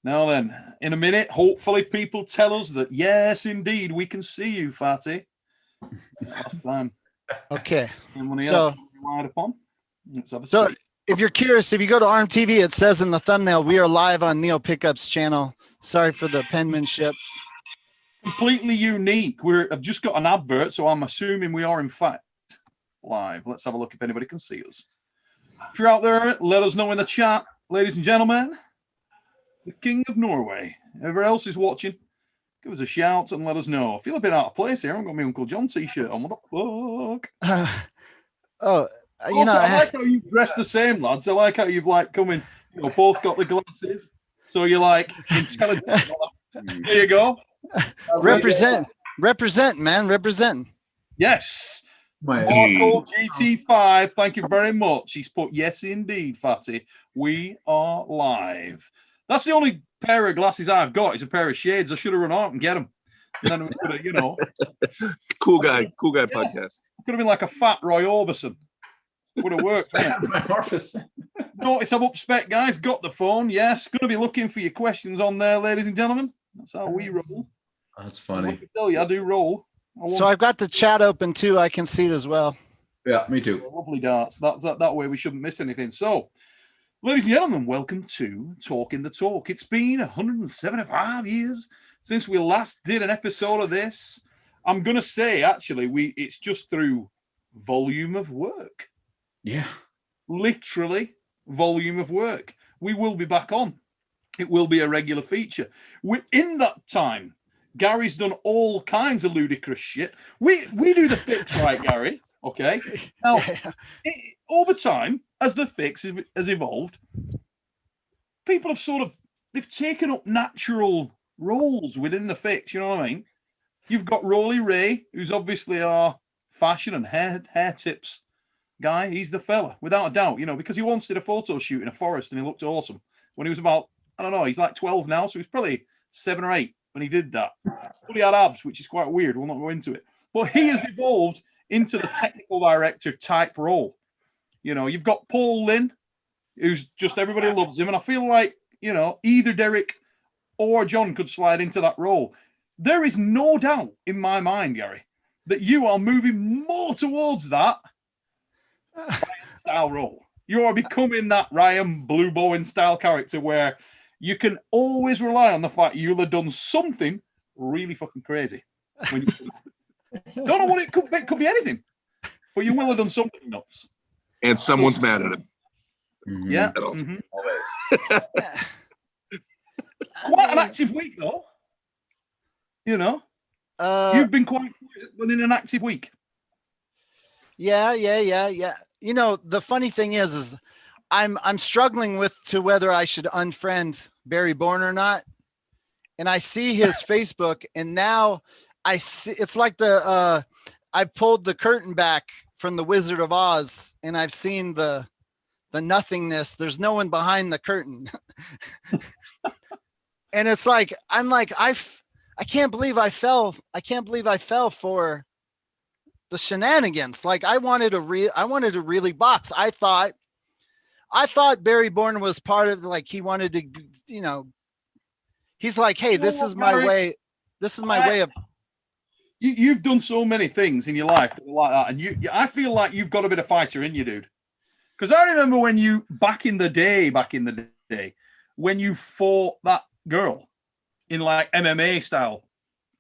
Now then, in a minute, hopefully people tell us that, yes, indeed, we can see you, Fatty. Last time. Okay. So, let's have a see. If you're curious, if you go to ARM TV, it says in the thumbnail, we are live on Neil Pickup's channel. Sorry for the penmanship. Completely unique. I've just got an advert, so I'm assuming we are, in fact, live. Let's have a look if anybody can see us. If you're out there, let us know in the chat, ladies and gentlemen. The King of Norway. Whoever else is watching, give us a shout and let us know. I feel a bit out of place here. I haven't got my Uncle John t-shirt on. What the fuck? I like how you dress the same, lads. I like how you've come in. Both got the glasses, so you're intelligent. There you go. Represent, man. Represent. Yes. Marco GT5. Thank you very much. He's put yes, indeed, Fatty. We are live. That's the only pair of glasses I've got. Is a pair of shades. I should have run out and get them. And then we could have, cool guy podcast. Could have been like a fat Roy Orbison. Would have worked. Notice I'm up spec, guys. Got the phone. Yes. Going to be looking for your questions on there, ladies and gentlemen. That's how we roll. That's funny. I can tell you, I do roll. So I've got the chat open too. I can see it as well. Yeah, me too. Lovely darts. That way we shouldn't miss anything. So, ladies and gentlemen, welcome to Talking the Talk. It's been 175 years since we last did an episode of this. I'm going to say, actually, it's just through volume of work. Yeah. Literally, volume of work. We will be back on. It will be a regular feature. In that time, Gary's done all kinds of ludicrous shit. We do the fix right, Gary. Okay. Now, over time, as the fix has evolved, people have they've taken up natural roles within the fix. You know what I mean? You've got Rolly Ray, who's obviously our fashion and hair tips guy. He's the fella, without a doubt, because he once did a photo shoot in a forest and he looked awesome when he was about, I don't know, he's like 12 now, so he's probably 7 or 8 when he did that. But he had abs, which is quite weird. We'll not go into it. But he has evolved into the technical director type role. You've got Paul Lynn, who's just, everybody loves him. And I feel like, either Derek or John could slide into that role. There is no doubt in my mind, Gary, that you are moving more towards that Ryan style role. You are becoming that Ryan Blue Bowen style character where you can always rely on the fact you'll have done something really fucking crazy. Don't know what it could be. It could be anything, but you will have done something nuts. And someone's mad at him. Yeah. Mm-hmm. Quite an active week, though. You've been quite in an active week. Yeah. The funny thing is I'm struggling to whether I should unfriend Barry Bourne or not. And I see his Facebook, and now I see it's like I pulled the curtain back from the Wizard of Oz, and I've seen the nothingness. There's no one behind the curtain. And it's like, I can't believe I fell. I can't believe I fell for the shenanigans. Like I wanted to really box. I thought Barry Bourne was part of, he wanted to, he's like, hey, this is my way. This is my way of. You've done so many things in your life like that, and I feel like you've got a bit of fighter in you, dude. Because I remember when you back in the day, when you fought that girl in MMA style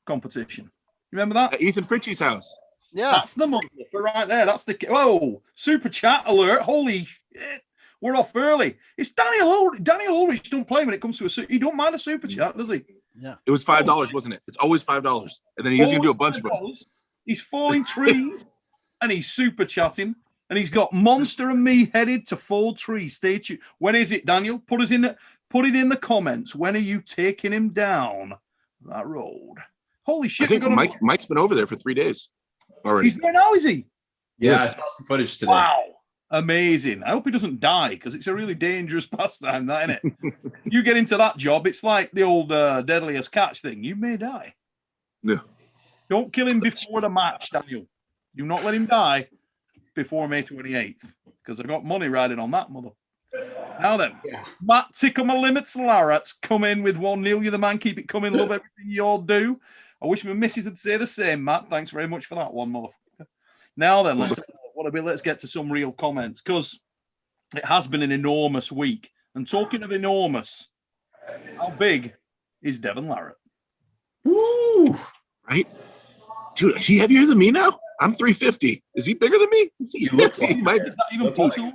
competition. You remember that? At Ethan Fritchie's house. Yeah, that's the motherfucker right there. That's the super chat alert! Holy shit, we're off early. It's Daniel Ulrich don't play when it comes to he don't mind a super chat, does he? Yeah, it was $5, wasn't it? It's always $5, and then he's gonna do a bunch of them. He's falling trees, and he's super chatting, and he's got Monster and me headed to fall trees. Stay tuned. When is it, Daniel? Put it in the comments. When are you taking him down that road? Holy shit! I think Mike's been over there for 3 days already. He's there now, is he? Yeah, I saw some footage today. Wow. Amazing. I hope he doesn't die, because it's a really dangerous pastime, that, isn't it? You get into that job, it's like the old deadliest catch thing. You may die. Yeah. Don't kill him before the match, Daniel. Do not let him die before May 28th, because I got money riding on that, mother. Now then, Matt Tickle My Limits Larratt's come in with 1-0. You're the man. Keep it coming. Love everything you all do. I wish my missus would say the same, Matt. Thanks very much for that one, motherfucker. Now then, let's get to some real comments, because it has been an enormous week. And talking of enormous, how big is Devon Larratt? Woo! Right? Dude, is he heavier than me now? I'm 350. Is he bigger than me? He looks like Is that even possible?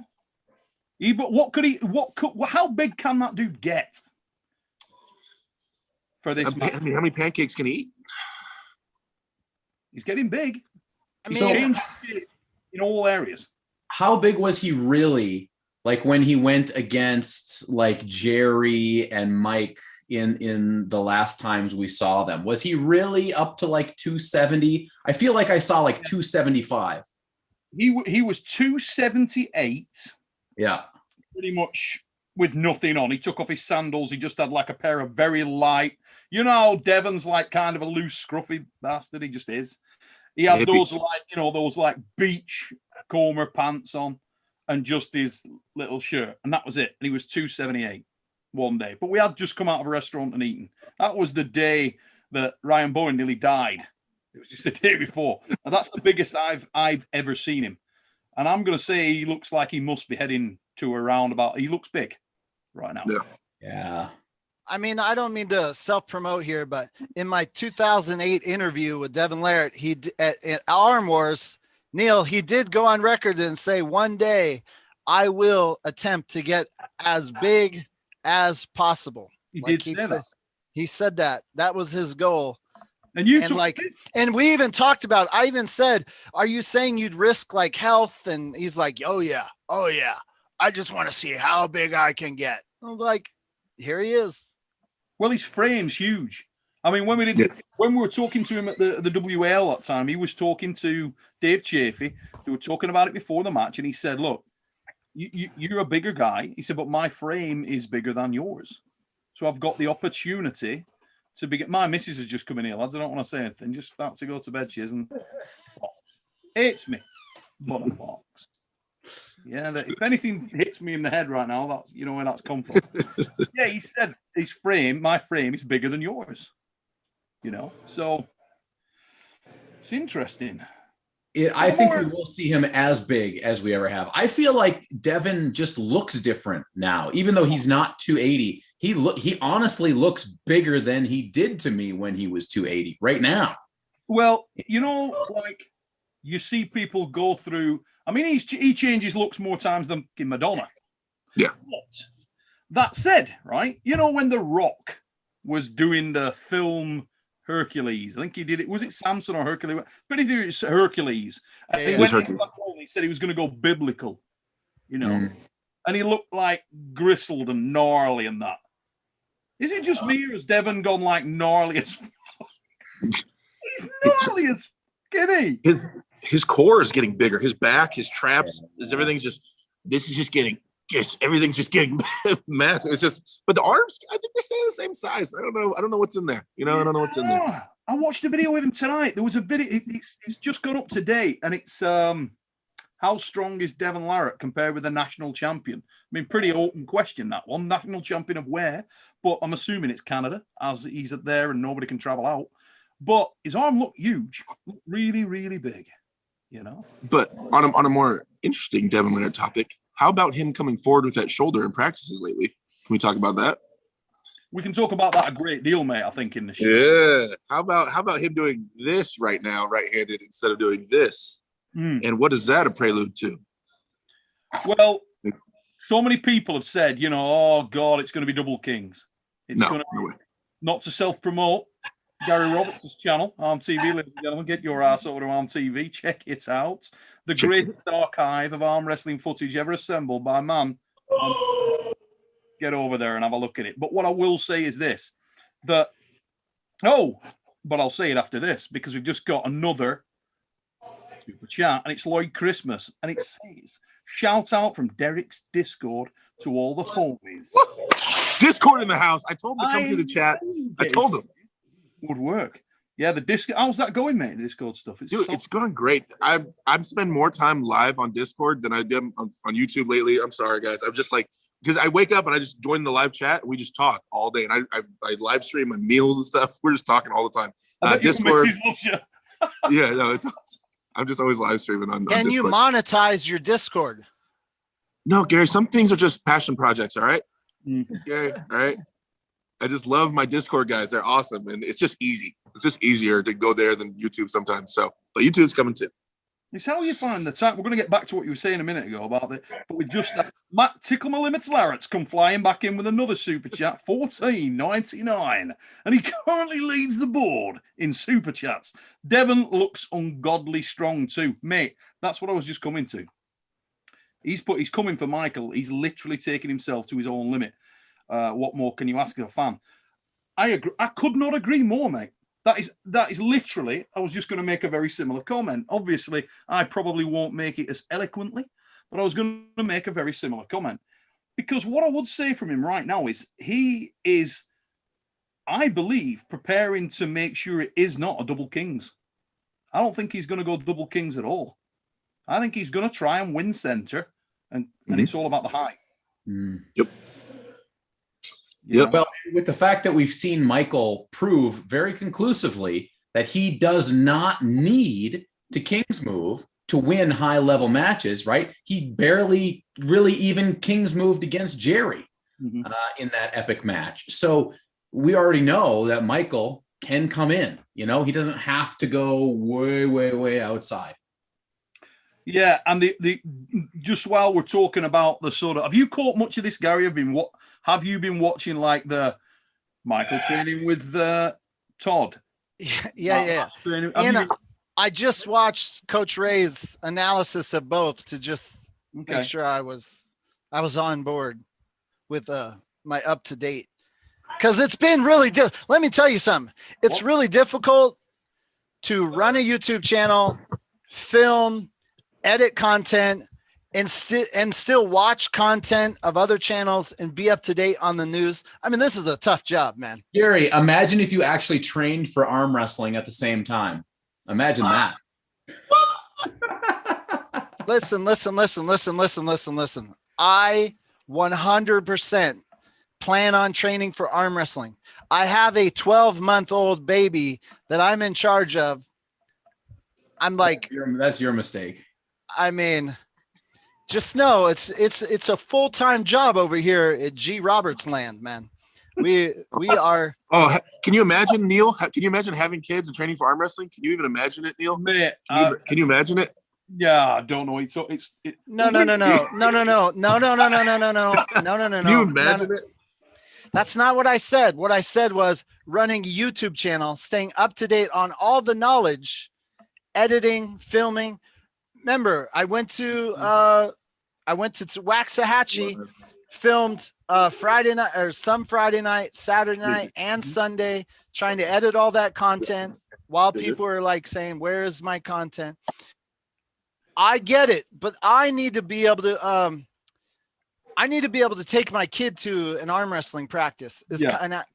How big can that dude get for this match? I mean, how many pancakes can he eat? He's getting big. I He's mean, changing in all areas. How big was he really? Like when he went against like Jerry and Mike in the last times we saw them, was he really up to like 270? I feel like I saw like 275. He was 278. Yeah. Pretty much with nothing on. He took off his sandals. He just had like a pair of very light, you know, Devon's like kind of a loose, scruffy bastard. He just is. He had those like, you know, those like beach Comer pants on and just his little shirt. And that was it. And he was 278 one day. But we had just come out of a restaurant and eaten. That was the day that Ryan Bourne nearly died. It was just the day before. And that's the biggest I've ever seen him. And I'm going to say he looks like he must be heading to around about, he looks big right now. Yeah. I mean, I don't mean to self-promote here, but in my 2008 interview with Devon Larratt, at Arm Wars, Neil, he did go on record and say, one day I will attempt to get as big as possible. He did say that. He said that. That was his goal. And you and like, and we even talked about, I even said, are you saying you'd risk like health? And he's like, oh yeah. I just want to see how big I can get. I was like, here he is. Well, his frame's huge. I mean, when we were talking to him at the WAL that time, he was talking to Dave Chafee. They were talking about it before the match, and he said, look, you're a bigger guy. He said, but my frame is bigger than yours. So I've got the opportunity to be. My missus has just come in here, lads. I don't want to say anything. Just about to go to bed, she is, and hates me. Mother fox. Yeah, if anything hits me in the head right now, that's, you know, where that's come from. Yeah, he said my frame is bigger than yours. You know, so it's interesting. I think we will see him as big as we ever have. I feel like Devon just looks different now, even though he's not 280. He honestly looks bigger than he did to me when he was 280 right now. Well, you know, like you see people go through. I mean, he changes looks more times than Madonna. Yeah. But that said, right? You know, when The Rock was doing the film Hercules, I think he did it. Was it Samson or Hercules? But if it's Hercules, and he went into that role, he said he was going to go biblical, you know, and he looked like gristled and gnarly and that. Is it just me, or has Devon gone like gnarly as fuck? He's gnarly as skinny. His core is getting bigger. His back, his traps, everything's just everything's just getting massive. It's just, but the arms, I think they're staying the same size. I don't know what's in there. You know, I don't know what's in there. I watched a video with him tonight. There was a video. It's just got up to date, and it's how strong is Devon Larratt compared with the national champion? I mean, pretty open question, that one. National champion of where? But I'm assuming it's Canada, as he's there and nobody can travel out. But his arm looked huge, looked really, really big. You know. But on a more interesting Devon Larratt topic, how about him coming forward with that shoulder in practices lately? Can we talk about that? We can talk about that a great deal, mate, I think, in the show. Yeah. How about him doing this right now, right-handed, instead of doing this? And what is that a prelude to? Well, so many people have said, you know, oh, God, it's going to be Double Kings. It's going to be, no way. Not to self-promote, Gary Roberts' channel, ARMTV, ladies and gentlemen. Get your ass over to ARMTV. Check it out. The greatest archive of arm wrestling footage ever assembled by man. Get over there and have a look at it. But what I will say is this, but I'll say it after this, because we've just got another super chat, and it's Lloyd Christmas, and it says, shout out from Derek's Discord to all the homies. Discord in the house. I told him to come to the chat. I told him. Would work. Yeah, the Discord. How's that going, mate? The Discord stuff. Dude, it's going great. I've spent more time live on Discord than I did on YouTube lately. I'm sorry, guys. I'm just like, because I wake up and I just join the live chat. And we just talk all day, and I live stream my meals and stuff. We're just talking all the time. Discord. Yeah, no, it's awesome. I'm just always live streaming on Can you monetize your Discord? No, Gary, some things are just passion projects, all right? Gary, all right? I just love my Discord guys. They're awesome, and it's just easy. It's just easier to go there than YouTube sometimes. So, but YouTube's coming too. It's how you find the time. We're going to get back to what you were saying a minute ago about it, but we just Tickle My Limits Larratt's come flying back in with another super chat, $14.99, and he currently leads the board in super chats. Devon looks ungodly strong too, mate. That's what I was just coming to. He's coming for Michael. He's literally taking himself to his own limit. What more can you ask of a fan? I agree. I could not agree more, mate. That is literally, I was just going to make a very similar comment. Obviously, I probably won't make it as eloquently, but I was going to make a very similar comment. Because what I would say from him right now is he is, I believe, preparing to make sure it is not a double kings. I don't think he's going to go double kings at all. I think he's going to try and win center, and it's all about the height. Yep. Yep. Well, with the fact that we've seen Michael prove very conclusively that he does not need to King's move to win high-level matches, right? He barely really even King's moved against Jerry in that epic match. So we already know that Michael can come in. You know, he doesn't have to go way, way, way outside. Yeah, and the just while we're talking about the sort of, have you caught much of this, Gary? Have you been watching like the Michael training with Todd? Yeah. And I just watched Coach Ray's analysis of both to just make sure I was on board with my up to date, because it's been really let me tell you something. It's really difficult to run a YouTube channel, film, edit content, and still watch content of other channels and be up to date on the news. I mean, this is a tough job, man. Gary, imagine if you actually trained for arm wrestling at the same time. Imagine that. Listen. I 100% plan on training for arm wrestling. I have a 12-month-old baby that I'm in charge of. I'm like, that's your mistake. I mean, just know it's a full-time job over here at G. Roberts land, man. We are. Oh, can you imagine, Neil? Can you imagine having kids and training for arm wrestling? Can you even imagine it, Neil? Mate, can you imagine it? Yeah, I don't know. No. Can you imagine it? That's not what I said. What I said was running a YouTube channel, staying up to date on all the knowledge, editing, filming. Remember, I went to Waxahachie, filmed Friday night or some Friday night, Saturday night, and Sunday, trying to edit all that content while people are like saying, "Where is my content?" I get it, but I need to be able to take my kid to an arm wrestling practice. Is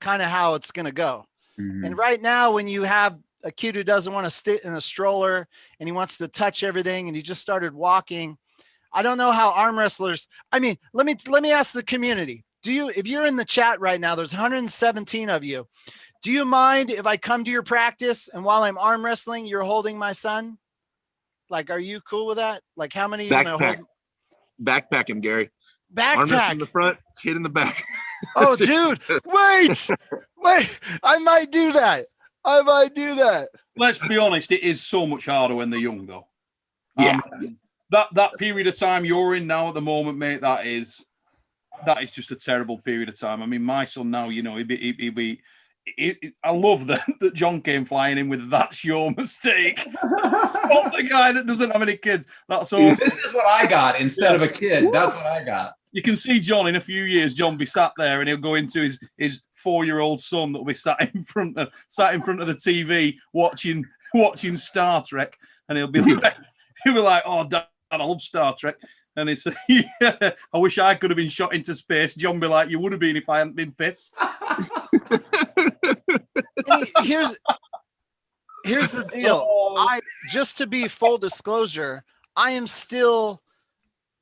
kind of how it's gonna go. And right now, when you have a kid who doesn't want to sit in a stroller and he wants to touch everything and he just started walking, I don't know how arm wrestlers. I mean, let me ask the community. If you're in the chat right now, there's 117 of you. Do you mind if I come to your practice and while I'm arm wrestling, you're holding my son? Like, are you cool with that? Like, how many? Backpack him, Gary. Backpack in the front, kid in the back. Oh, dude, wait. I might do that. Let's be honest, it is so much harder when they're young, though. Yeah. That period of time you're in now at the moment, mate, that is just a terrible period of time. I mean, my son now, you know, I love that John came flying in with "That's your mistake." Not the guy that doesn't have any kids. That's awesome. This is what I got instead of a kid. That's what I got. You can see John in a few years. John be sat there, and he'll go into his 4-year-old son that'll be sat in front of the TV watching Star Trek, and he'll be like, "Oh, Dad, I love Star Trek." And it's yeah, I wish I could have been shot into space. John be like, "You would have been if I hadn't been pissed." Here's the deal. Just to be full disclosure, I'm still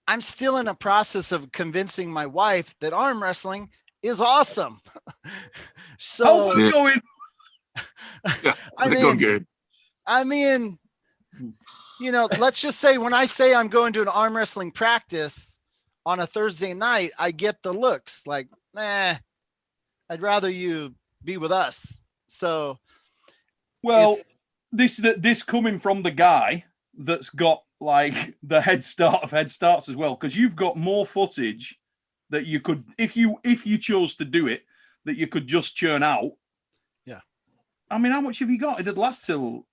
in a process of convincing my wife that arm wrestling is awesome. So how's it going? Yeah, going good. I mean, you know, let's just say when I say I'm going to an arm wrestling practice on a Thursday night, I get the looks like, I'd rather you be with us. So, well, this coming from the guy that's got like the head start of head starts as well, because you've got more footage that you could, if you chose to do it, that you could just churn out. Yeah. I mean, how much have you got? It'd last till.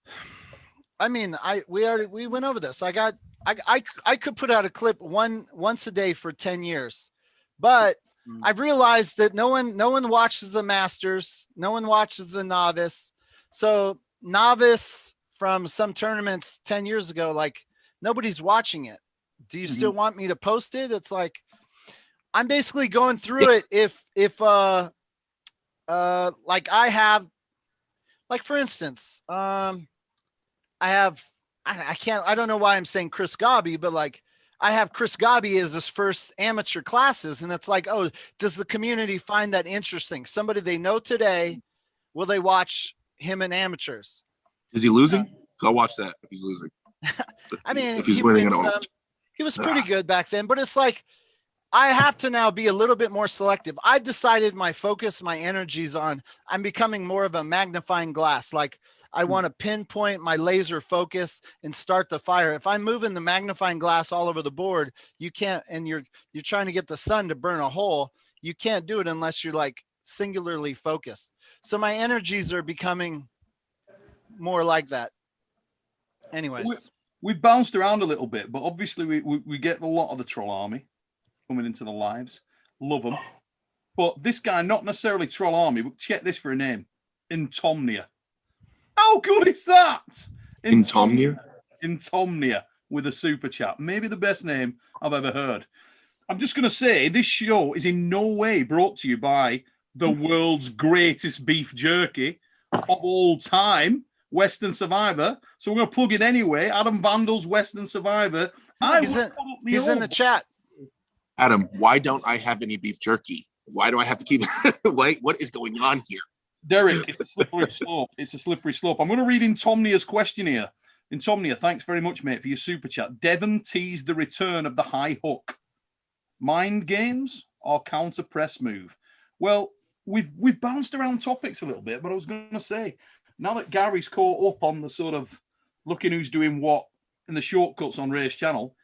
I mean, we went over this. I could put out a clip once a day for 10 years, but I've realized that no one watches the masters. No one watches the novice. So novice from some tournaments 10 years ago, like nobody's watching it. Do you still want me to post it? It's like, I'm basically going through it. If like I have, like for instance, I don't know why I'm saying Chris Gobby, but like I have Chris Gobby as his first amateur classes. And it's like, oh, does the community find that interesting? Somebody they know today, will they watch him in amateurs? Is he losing? I'll watch that if he's losing. I mean, if he's winning, he was pretty good back then, but it's like, I have to now be a little bit more selective. I've decided my focus, my energies on, I'm becoming more of a magnifying glass. Like I want to pinpoint my laser focus and start the fire. If I'm moving the magnifying glass all over the board, you can't, and you're trying to get the sun to burn a hole. You can't do it unless you're like singularly focused. So my energies are becoming more like that. Anyways. We've bounced around a little bit, but obviously we get a lot of the troll army coming into the lives. Love them. But this guy, not necessarily troll army, but check this for a name. Insomnia. How good is that? Insomnia? Insomnia with a super chat. Maybe the best name I've ever heard. I'm just going to say this show is in no way brought to you by the world's greatest beef jerky of all time, Western Survivor. So we're going to plug it anyway. Adam Vandal's Western Survivor. He's in the chat. Adam, why don't I have any beef jerky? Why do I have to keep Wait, what is going on here? Derek, it's a slippery slope. It's a slippery slope. I'm going to read Insomnia's question here. Insomnia, thanks very much, mate, for your super chat. Devon teased the return of the high hook. Mind games or counter press move? Well, we've bounced around topics a little bit, but I was going to say, now that Gary's caught up on the sort of looking who's doing what in the shortcuts on Ray's channel,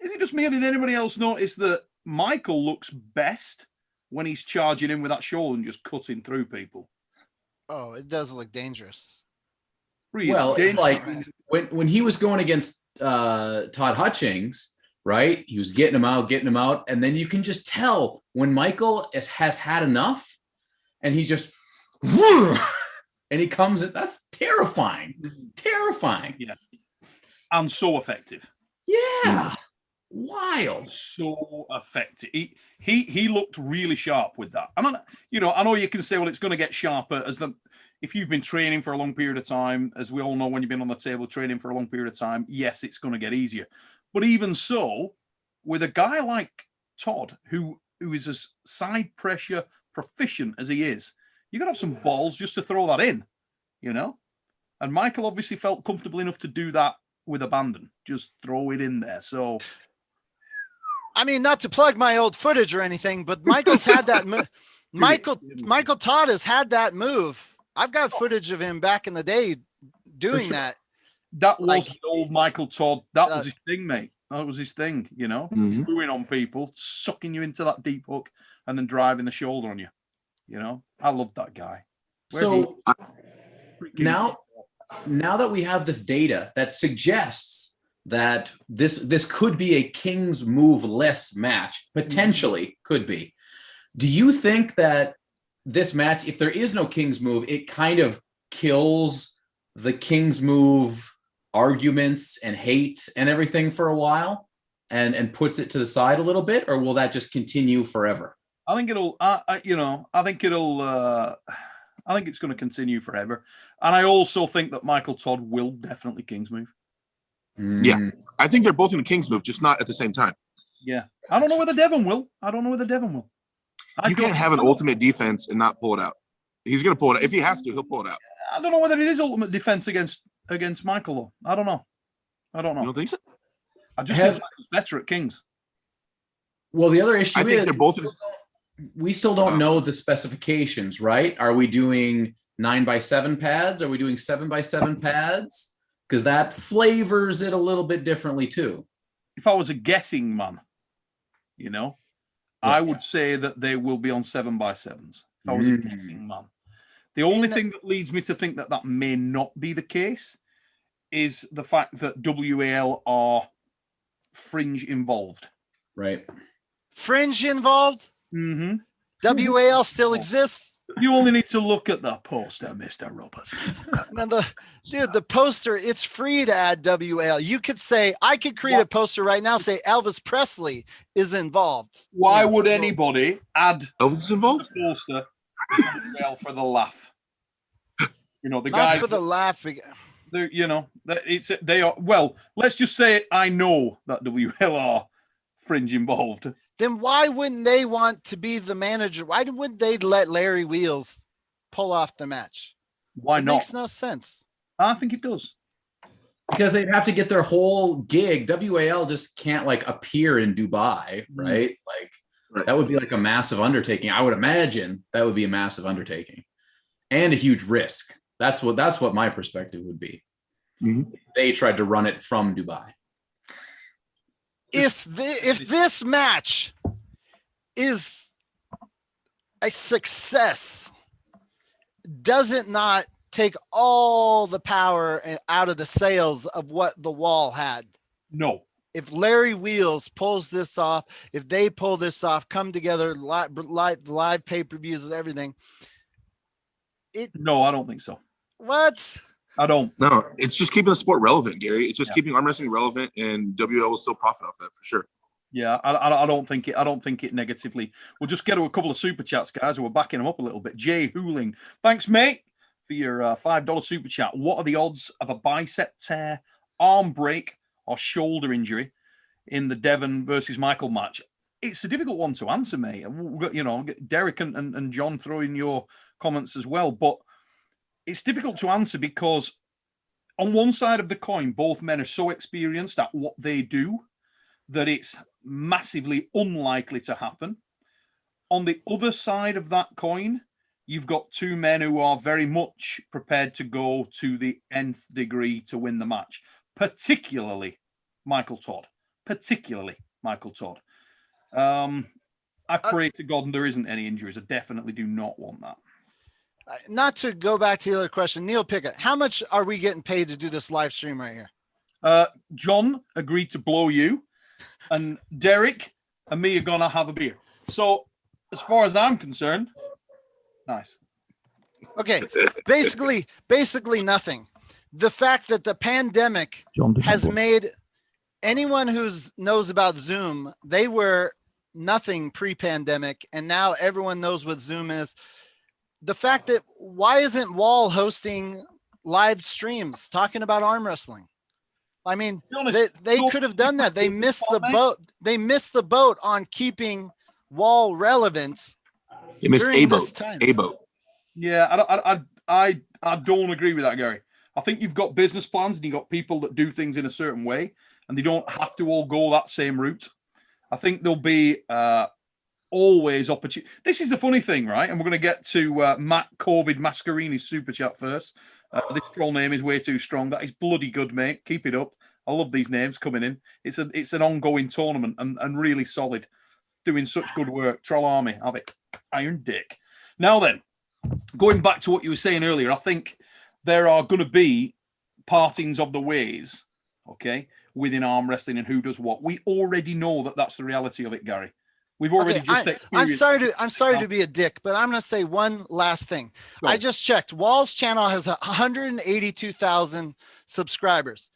is it just me or did anybody else notice that Michael looks best when he's charging in with that shoulder and just cutting through people? Oh, it does look dangerous. Really Well, dangerous. it's like when he was going against Todd Hutchings, right? He was getting him out. And then you can just tell when Michael has had enough and he just, and he comes in. That's terrifying. Terrifying. Yeah. And so effective. Yeah. Wild. So effective. He looked really sharp with that. And I know you can say, well, it's going to get sharper if you've been training for a long period of time, as we all know, when you've been on the table training for a long period of time, yes, it's going to get easier. But even so, with a guy like Todd, who is as side pressure proficient as he is, you got to have some balls just to throw that in, And Michael obviously felt comfortable enough to do that with abandon, just throw it in there. So, I mean, not to plug my old footage or anything, but Michael's had that move. Michael Todd has had that move. I've got footage of him back in the day doing that. That was the old Michael Todd. That was his thing, mate. That was his thing, screwing on people, sucking you into that deep hook, and then driving the shoulder on you. I love that guy. Now that we have this data that suggests that this could be a King's move-less match, potentially could be. Do you think that this match, if there is no King's move, it kind of kills the King's move arguments and hate and everything for a while and puts it to the side a little bit, or will that just continue forever? I think it'll I think it's going to continue forever. And I also think that Michael Todd will definitely King's move. Yeah. I think they're both in a King's move, just not at the same time. Yeah. I don't know whether Devon will. You can't have an ultimate defense and not pull it out. He's going to pull it out. If he has to, he'll pull it out. I don't know whether it is ultimate defense against Michael, though. I don't know. You don't think so? I just think Michael's better at Kings. Well, the other issue I think they're both. We still don't know the specifications, right? Are we doing 9x7 pads? Are we doing 7x7 pads? Because that flavors it a little bit differently too. If I was a guessing man, I would say that they will be on 7x7s. If I was a guessing man. The only thing that leads me to think that that may not be the case is the fact that WAL are fringe involved. Right. Fringe involved? Mm-hmm. WAL still exists? You only need to look at the poster, Mr. Roberts. Now the poster, it's free to add WAL. You could say, I could create a poster right now, say Elvis Presley is involved. Why would anybody add Elvis involved? a poster WAL for the laugh? The Not guys for the laugh. they are, well, let's just say I know that WAL are fringe involved. Then why wouldn't they want to be the manager? Why wouldn't they let Larry Wheels pull off the match? Why not? Makes no sense. I think it does. Because they'd have to get their whole gig. WAL just can't appear in Dubai, right? That would be a massive undertaking. I would imagine that would be a massive undertaking and a huge risk. That's what my perspective would be. Mm-hmm. They tried to run it from Dubai. If this match is a success, does it not take all the power out of the sails of what the Wall had? No. If Larry Wheels pulls this off, if they pull this off, come together, live pay-per-views and everything. No, I don't think so. What? I don't. No, it's just keeping the sport relevant, Gary. It's just keeping arm wrestling relevant, and WL will still profit off that for sure. Yeah, I don't think it. I don't think it negatively. We'll just get to a couple of super chats, guys. We're backing them up a little bit. Jay Hooling, thanks, mate, for your $5 super chat. What are the odds of a bicep tear, arm break, or shoulder injury in the Devon versus Michael match? It's a difficult one to answer, mate. Derek and John throw in your comments as well, but it's difficult to answer because on one side of the coin, both men are so experienced at what they do that it's massively unlikely to happen. On the other side of that coin, you've got two men who are very much prepared to go to the nth degree to win the match, particularly Michael Todd. I pray to God there isn't any injuries. I definitely do not want that. Not to go back to the other question, Neil Pickett, how much are we getting paid to do this live stream right here? John agreed to blow you, and Derek and me are gonna have a beer. So, as far as I'm concerned, nice. Okay, basically nothing. The fact that the pandemic has made anyone who knows about Zoom, they were nothing pre-pandemic, and now everyone knows what Zoom is. The fact that why isn't Wall hosting live streams talking about arm wrestling? I mean, they could have done that. They missed the boat. They missed the boat on keeping Wall relevant. They missed a boat. Yeah, I don't agree with that, Gary. I think you've got business plans and you've got people that do things in a certain way, and they don't have to all go that same route. I think there'll be always opportunity. This is the funny thing, right? And we're going to get to Matt COVID Mascarini's super chat first. This troll name is way too strong. That is bloody good, mate. Keep it up. I love these names coming in. It's an ongoing tournament and really solid. Doing such good work. Troll Army, have it. Iron Dick. Now then, going back to what you were saying earlier, I think there are going to be partings of the ways, okay, within arm wrestling and who does what. We already know that that's the reality of it, Gary. We've already just experienced. I'm sorry to be a dick, but I'm going to say one last thing. Go. I just checked. Wall's channel has 182,000 subscribers.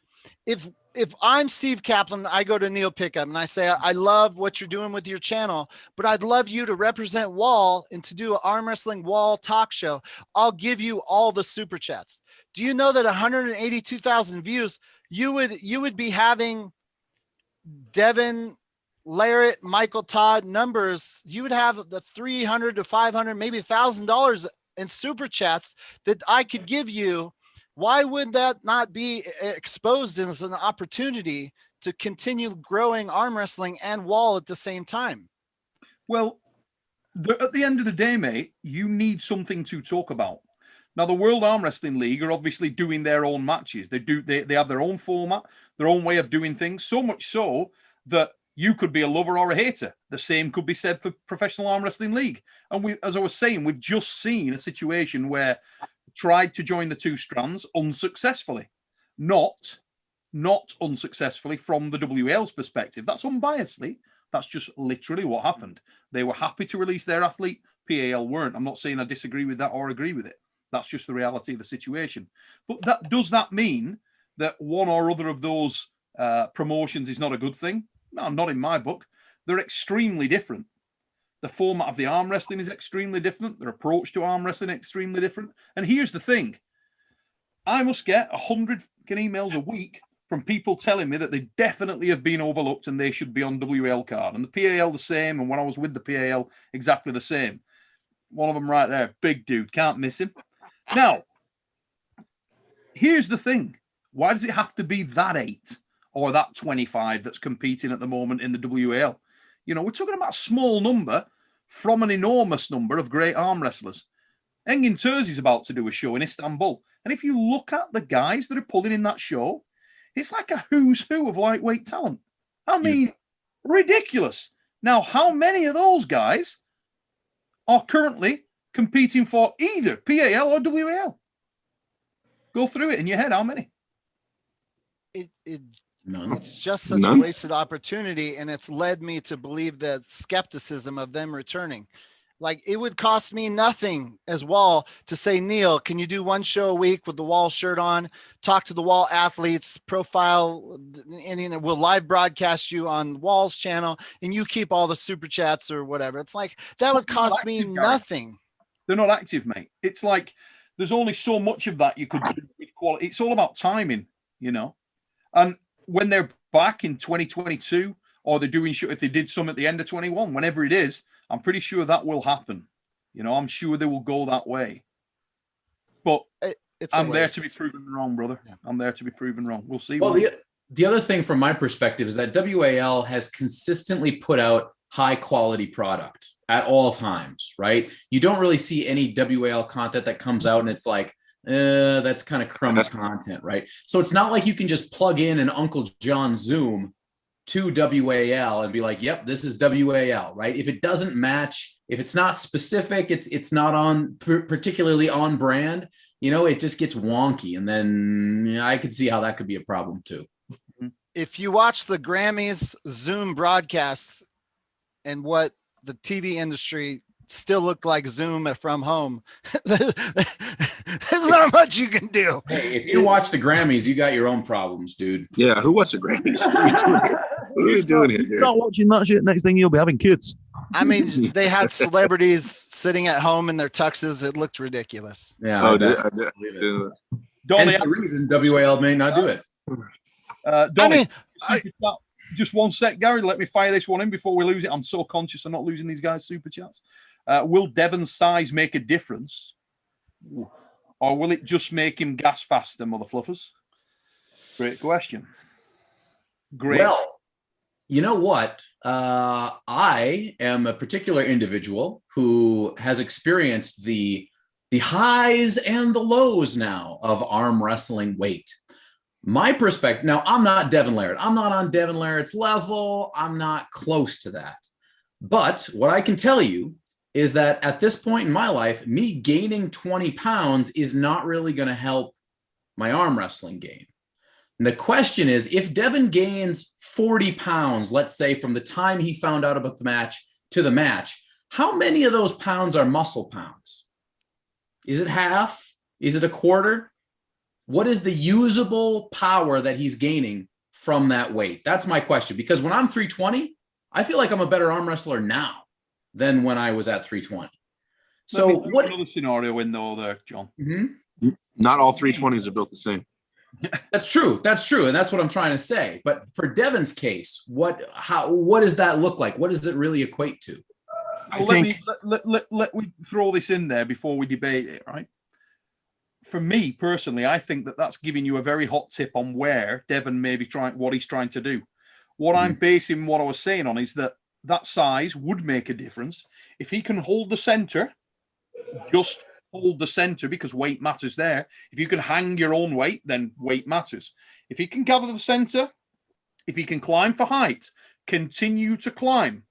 If if I'm Steve Kaplan, I go to Neil Pickup and I say, I love what you're doing with your channel, but I'd love you to represent Wall and to do an arm wrestling Wall talk show. I'll give you all the super chats. Do you know that 182,000 views, you would be having Devon Larratt, Michael Todd numbers, you would have the 300 to 500, maybe $1,000 in super chats that I could give you. Why would that not be exposed as an opportunity to continue growing arm wrestling and Wall at the same time? Well, at the end of the day, mate, you need something to talk about. Now, the World Arm Wrestling League are obviously doing their own matches. They have their own format, their own way of doing things, so much so that you could be a lover or a hater. The same could be said for Professional Arm Wrestling League. And as I was saying, we've just seen a situation where tried to join the two strands unsuccessfully. Not unsuccessfully from the WAL's perspective. That's unbiasedly. That's just literally what happened. They were happy to release their athlete. PAL weren't. I'm not saying I disagree with that or agree with it. That's just the reality of the situation. But does that mean that one or other of those promotions is not a good thing? No, not in my book. They're extremely different. The format of the arm wrestling is extremely different. Their approach to arm wrestling is extremely different. And here's the thing. I must get 100 emails a week from people telling me that they definitely have been overlooked and they should be on WL card. And the PAL the same. And when I was with the PAL, exactly the same. One of them right there. Big dude. Can't miss him. Now, here's the thing. Why does it have to be that 8 or that 25 that's competing at the moment in the WL? You know, we're talking about a small number from an enormous number of great arm wrestlers. Engin Terzi's about to do a show in Istanbul. And if you look at the guys that are pulling in that show, it's like a who's who of lightweight talent. I mean, ridiculous. Now, how many of those guys are currently competing for either PAL or WAL? Go through it in your head. How many? It's just such a wasted opportunity, and it's led me to believe that skepticism of them returning. Like, it would cost me nothing as Wall to say, Neil, can you do one show a week with the Wall shirt on, talk to the Wall athletes, profile, and you know, we'll live broadcast you on Wall's channel, and you keep all the super chats or whatever. It's like, that would cost me nothing. They're not active, mate. It's like there's only so much of that you could do with quality. It's all about timing, you know. And when they're back in 2022, or they're doing, if they did some at the end of 21, whenever it is, I'm pretty sure that will happen. You know, I'm sure they will go that way. But I'm there to be proven wrong, brother. Yeah. I'm there to be proven wrong. We'll see. Well, the other thing from my perspective is that WAL has consistently put out high quality product at all times, right? You don't really see any WAL content that comes out and it's like, that's kind of crummy content, right? So it's not like you can just plug in an Uncle John Zoom to WAL and be like, yep, this is WAL, right? If it doesn't match, if it's not specific, it's not on particularly on brand, you know, it just gets wonky. And then I could see how that could be a problem too. If you watch the Grammys Zoom broadcasts and what the TV industry still look like Zoom from home, there's not much you can do. Hey, if you watch the Grammys, you got your own problems, dude. Yeah, who watched the Grammys? What are you doing here, dude? Start watching that shit. Next thing you'll be having kids. I mean, they had celebrities sitting at home in their tuxes. It looked ridiculous. Yeah, I believe it. Hence the reason WAL may not do it. Donnie, just one sec, Gary. Let me fire this one in before we lose it. I'm so conscious of not losing these guys' super chats. Will Devon's size make a difference? Or will it just make him gas faster, mother fluffers? Great question. Great. Well, you know what? I am a particular individual who has experienced the highs and the lows now of arm wrestling weight. My perspective, now I'm not Devon Larratt. I'm not on Devon Larratt's level. I'm not close to that. But what I can tell you is that at this point in my life, me gaining 20 pounds is not really going to help my arm wrestling game. And the question is, if Devon gains 40 pounds, let's say from the time he found out about the match to the match, how many of those pounds are muscle pounds? Is it half? Is it a quarter? What is the usable power that he's gaining from that weight? That's my question. Because when I'm 320, I feel like I'm a better arm wrestler now than when I was at 320. So what another scenario in there, John? Mm-hmm. Not all 320s are built the same. That's true. That's true. And that's what I'm trying to say. But for Devon's case, what does that look like? What does it really equate to? Let me throw this in there before we debate it, right? For me personally, I think that's giving you a very hot tip on where Devon may be what he's trying to do. What I'm basing what I was saying on is that size would make a difference. If he can hold the center, just hold the center, because weight matters there. If you can hang your own weight, then weight matters. If he can gather the center, if he can climb for height, continue to climb,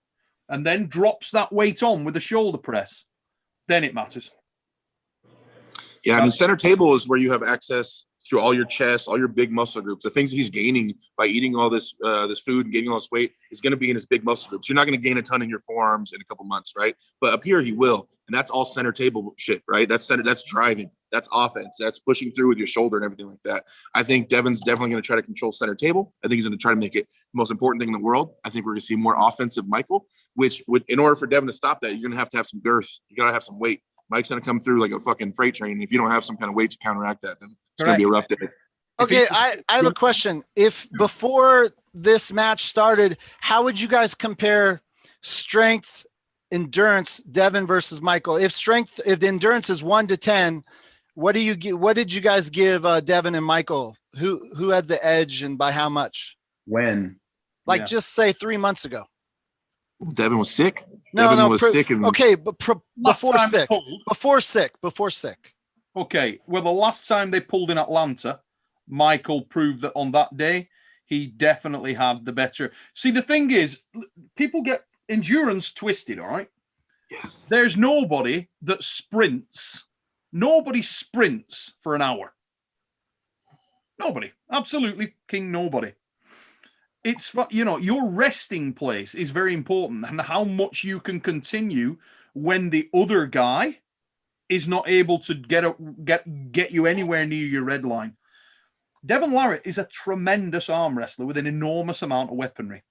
and then drops that weight on with a shoulder press, then it matters. Yeah, I mean, center table is where you have access through all your chest, all your big muscle groups. The things he's gaining by eating all this food and gaining all this weight is going to be in his big muscle groups. You're not going to gain a ton in your forearms in a couple months, right? But up here he will, and that's all center table shit, right? That's driving, that's offense, that's pushing through with your shoulder and everything like that. I think Devon's definitely going to try to control center table. I think he's going to try to make it the most important thing in the world. I think we're going to see more offensive Michael, which would, in order for Devon to stop that, you're going to have some girth. You got to have some weight. Mike's going to come through like a fucking freight train. If you don't have some kind of weight to counteract that, then it's going to be a rough day. Okay, I have a question. If before this match started, how would you guys compare strength, endurance, Devon versus Michael? If the endurance is 1 to 10, what did you guys give Devon and Michael? Who had the edge and by how much? When? Just say 3 months ago. Devon was sick. Devon was sick. And okay, but before sick. Okay, well, the last time they pulled in Atlanta, Michael proved that on that day, he definitely had the better. See, the thing is, people get endurance twisted, all right? Yes. There's nobody that sprints. Nobody sprints for an hour. Nobody. Absolutely king nobody. It's, your resting place is very important, and how much you can continue when the other guy is not able to get you anywhere near your red line. Devon Larratt is a tremendous arm wrestler with an enormous amount of weaponry,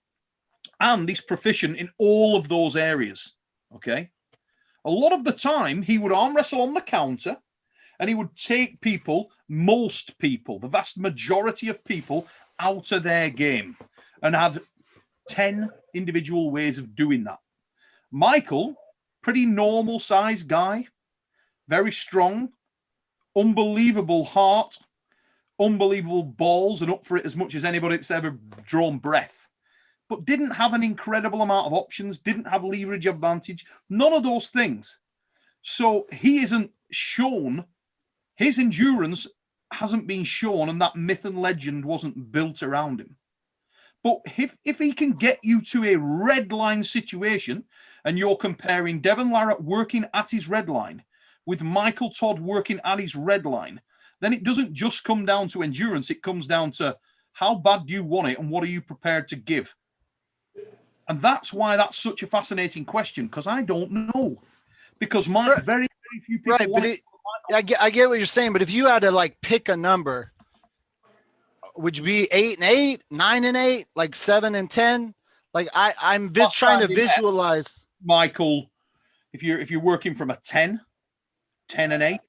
and he's proficient in all of those areas. Okay, a lot of the time he would arm wrestle on the counter, and he would take most people, the vast majority of people, out of their game, and had 10 individual ways of doing that. Michael, pretty normal sized guy, very strong, unbelievable heart, unbelievable balls, and up for it as much as anybody that's ever drawn breath, but didn't have an incredible amount of options, didn't have leverage advantage, none of those things. So he isn't shown, his endurance hasn't been shown, and that myth and legend wasn't built around him. But if he can get you to a red line situation, and you're comparing Devon Larratt working at his red line with Michael Todd working at his red line, then it doesn't just come down to endurance. It comes down to how bad do you want it and what are you prepared to give? And that's why that's such a fascinating question, because I don't know. Because very, very few people. Right, but I get what you're saying. But if you had to pick a number, would you be 8 and 8, 9 and 8, 7 and 10? I'm trying to visualize. Michael, if you're working from a 10 and 8,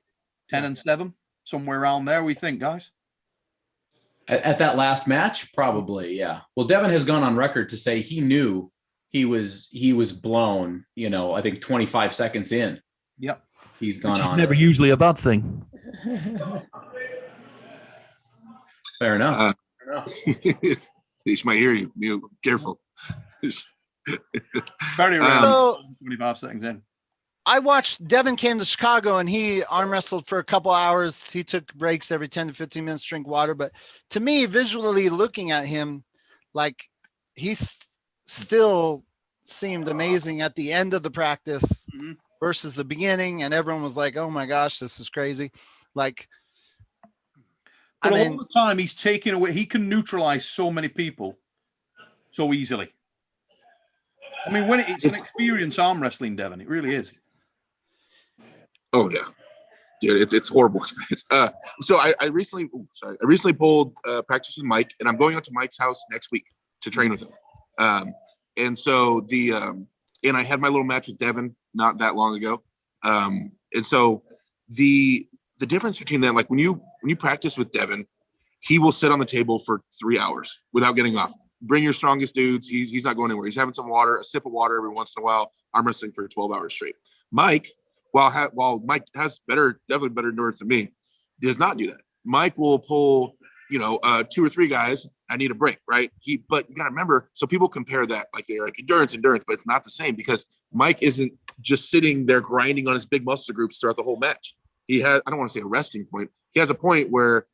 10 and 7, somewhere around there, we think, guys. At that last match, probably, yeah. Well, Devon has gone on record to say he knew he was blown, I think 25 seconds in. Yep. He's gone on. Which is never usually a bad thing. Fair enough. He might hear you. Be careful. Very rare. 25 seconds in. I watched Devon came to Chicago and he arm wrestled for a couple hours. He took breaks every 10 to 15 minutes, drink water. But to me, visually looking at him, he still seemed amazing at the end of the practice versus the beginning. And everyone was like, oh my gosh, this is crazy. But all the time he's taking away, he can neutralize so many people so easily. I mean, it's an experience arm wrestling, Devon. It really is. Oh, yeah. dude, it's horrible experience. So I recently pulled practice with Mike, and I'm going out to Mike's house next week to train with him. And so and I had my little match with Devon not that long ago. And so the difference between that, like when you practice with Devon, he will sit on the table for 3 hours without getting off. Bring your strongest dudes. He's not going anywhere. He's having some water, a sip of water every once in a while. Arm wrestling for 12 hours straight. Mike, while Mike has definitely better endurance than me, does not do that. Mike will pull, 2 or 3 guys. I need a break, right? But you got to remember, so people compare that like they're like endurance, but it's not the same because Mike isn't just sitting there grinding on his big muscle groups throughout the whole match. He has, I don't want to say a resting point. He has a point where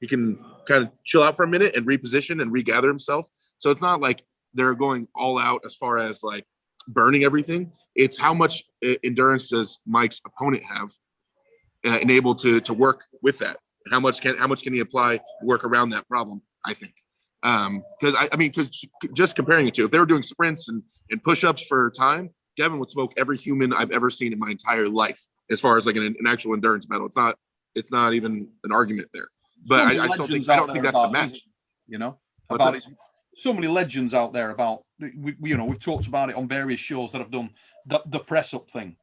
he can kind of chill out for a minute and reposition and regather himself. So it's not like they're going all out as far as like burning everything. It's how much endurance does Mike's opponent have and able to work with that. How much can he apply work around that problem? I think because just comparing it to if they were doing sprints and push-ups for time, Devon would smoke every human I've ever seen in my entire life as far as like an actual endurance battle. It's not even an argument there. But I don't think that's the match. About it. So many legends out there about we've talked about it on various shows that have done the press up thing.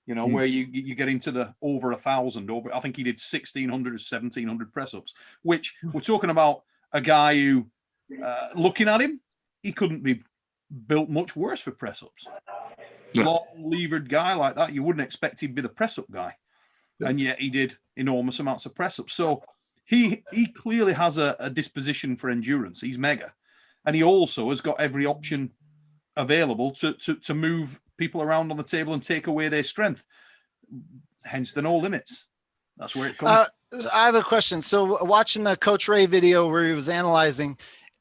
Where you get into the over 1,000. I think he did 1,600 or 1,700 press ups. Which we're talking about a guy who, looking at him, he couldn't be built much worse for press ups. Long levered guy like that, you wouldn't expect he'd be the press up guy, and yet he did enormous amounts of press ups. So he clearly has a disposition for endurance. He's mega, and he also has got every option available to move people around on the table and take away their strength. Hence the no limits. That's where it comes. I have a question. So watching the Coach Ray video where he was analyzing,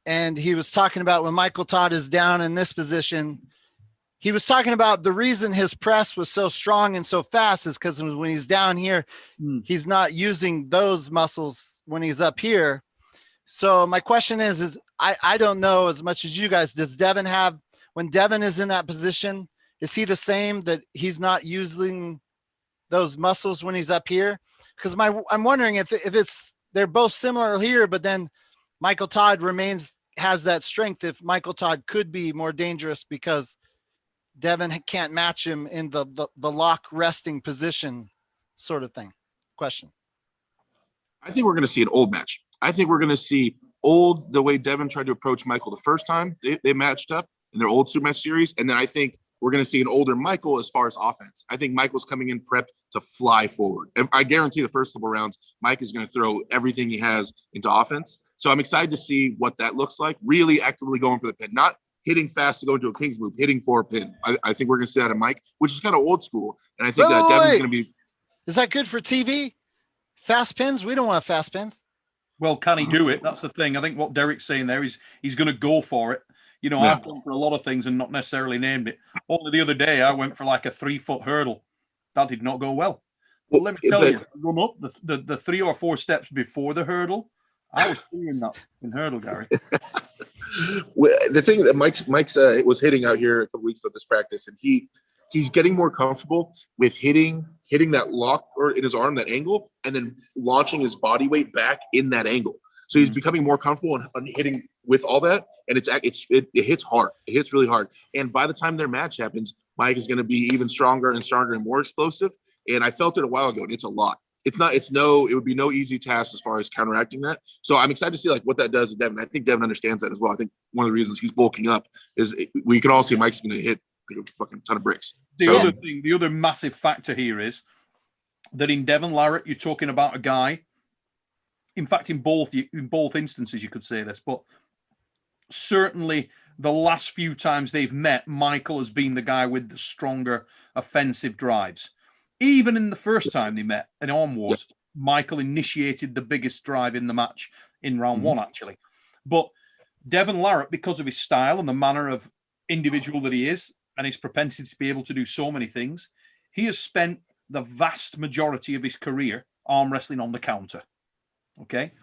and he was talking about when Michael Todd is down in this position, he was talking about the reason his press was so strong and so fast is because when he's down here, he's not using those muscles when he's up here. So my question is I don't know as much as you guys. Does Devon have, when Devon is in that position, is he the same that he's not using those muscles when he's up here? Because I'm wondering if they're both similar here, but then Michael Todd has that strength. If Michael Todd could be more dangerous because Devon can't match him in the lock resting position, sort of thing. Question. I think we're going to see an old match. I think we're going to see old the way Devon tried to approach Michael the first time they matched up in their old super match series, and then I think we're going to see an older Michael as far as offense. I think Michael's coming in prepped to fly forward. And I guarantee the first couple rounds, Mike is going to throw everything he has into offense. So I'm excited to see what that looks like. Really actively going for the pin, not hitting fast to go into a King's move, hitting for a pin. I think we're going to see that of Mike, which is kind of old school. And I think that Devon's going to be. Is that good for TV? Fast pins? We don't want fast pins. Well, can he do it? That's the thing. I think what Derek's saying there is he's going to go for it. I've gone for a lot of things and not necessarily named it. Only the other day, I went for like a 3-foot hurdle. That did not go well. But let me tell you, run up the 3 or 4 steps before the hurdle, I was doing that in hurdle, Gary. The thing that Mike's was hitting out here a couple weeks ago this practice, and he's getting more comfortable with hitting that lock or in his arm, that angle, and then launching his body weight back in that angle. So he's becoming more comfortable on hitting with all that, and it hits hard. It hits really hard. And by the time their match happens, Mike is going to be even stronger and more explosive. And I felt it a while ago, and it's a lot. It would be no easy task as far as counteracting that. So I'm excited to see like what that does to Devon. I think Devon understands that as well. I think one of the reasons he's bulking up is we can all see Mike's going to hit like a fucking ton of bricks. The other massive factor here is that in Devon Larratt, you're talking about a guy. In fact, in both instances, you could say this, but certainly the last few times they've met, Michael has been the guy with the stronger offensive drives. Even in the first time they met in Arm Wars, Michael initiated the biggest drive in the match in round one, actually. But Devon Larratt, because of his style and the manner of individual that he is and his propensity to be able to do so many things, he has spent the vast majority of his career arm wrestling on the counter. Okay.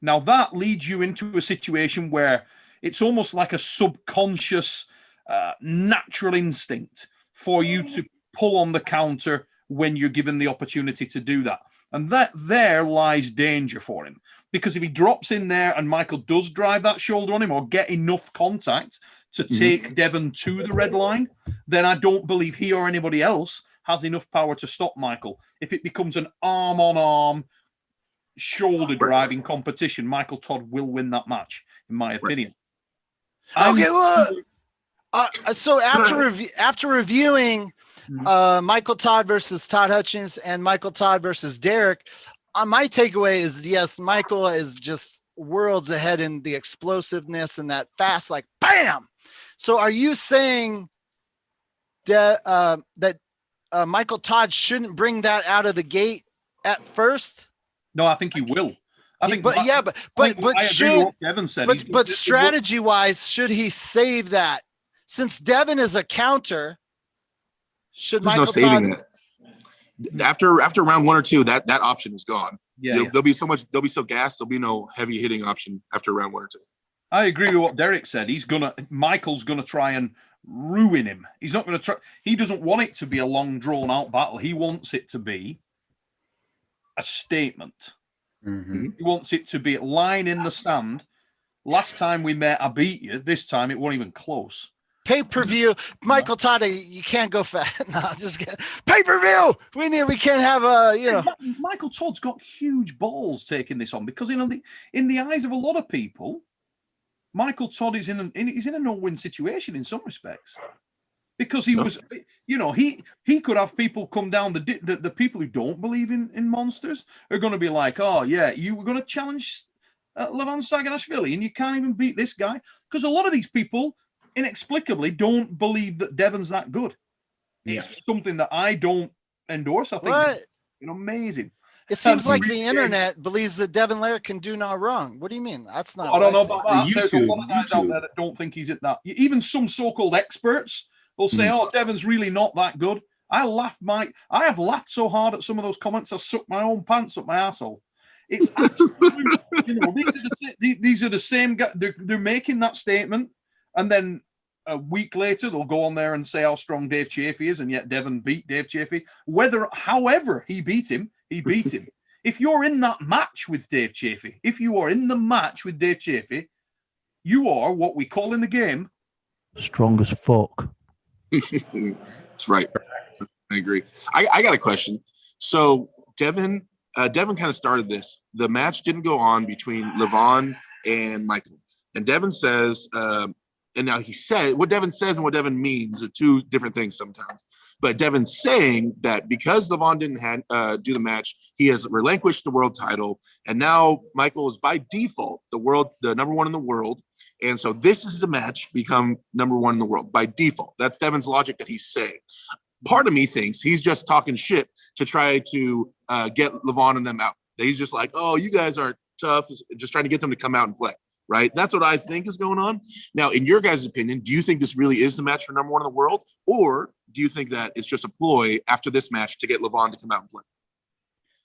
Now that leads you into a situation where it's almost like a subconscious, natural instinct for you to pull on the counter when you're given the opportunity to do that. And that there lies danger for him. Because if he drops in there and Michael does drive that shoulder on him or get enough contact to take Devon to the red line, then I don't believe he or anybody else has enough power to stop Michael. If it becomes an arm-on-arm, shoulder-driving competition, Michael Todd will win that match, in my opinion. Okay, well, so after reviewing Michael Todd versus Todd Hutchins and Michael Todd versus Derek, my takeaway is, yes, Michael is just worlds ahead in the explosiveness and that fast, like, bam. So are you saying that Michael Todd shouldn't bring that out of the gate at first? No, I think he will. I think, but strategy wise, should he save that? Since Devon is a counter, should There's Michael no saving Todd? it. After round 1 or 2, that option is gone. They'll be so gassed. There'll be no heavy hitting option after round 1 or 2. I agree with what Derek said. Michael's gonna try and ruin him. He's not gonna try. He doesn't want it to be a long drawn out battle. He wants it to be a statement. He wants it to be a line in the stand. Last time we met, I beat you. This time it wasn't even close. Pay-per-view, Michael Todd, you can't go fast. No, just pay-per-view. We can't have Michael Todd's got huge balls taking this on because in the eyes of a lot of people, Michael Todd is in a no-win situation in some respects. Because he was, he could have people come down. The people who don't believe in monsters are going to be like, oh yeah, you were going to challenge Levan Saganashvili and you can't even beat this guy. Because a lot of these people inexplicably don't believe that Devon's that good. It's something that I don't endorse. I think it's amazing. It seems like the internet believes that Devon Larratt can do no wrong. What do you mean? That's not. I don't know about that. There's a lot of guys out there that don't think he's at that. Even some so-called experts will say, "Oh, Devon's really not that good." I have laughed so hard at some of those comments. I sucked my own pants up my asshole. It's absolute, these are the same guys. They're making that statement, and then a week later they'll go on there and say how strong Dave Chafee is, and yet Devon beat Dave Chafee. However he beat him, he beat him. If you're in that match with Dave Chafee, you are what we call in the game strong as fuck. That's right. I agree. I got a question. So Devon kind of started this. The match didn't go on between Levan and Michael. And Devon says, and now he said, what Devon says and what Devon means are two different things sometimes. But Devon's saying that because Levan didn't do the match, he has relinquished the world title. And now Michael is by default the number one in the world. And so this is the match become number one in the world by default. That's Devon's logic that he's saying. Part of me thinks he's just talking shit to try to get Levan and them out. He's just like, oh, you guys aren't tough. Just trying to get them to come out and play, right? That's what I think is going on. Now, in your guys' opinion, do you think this really is the match for number one in the world? Or do you think that it's just a ploy after this match to get Levan to come out and play?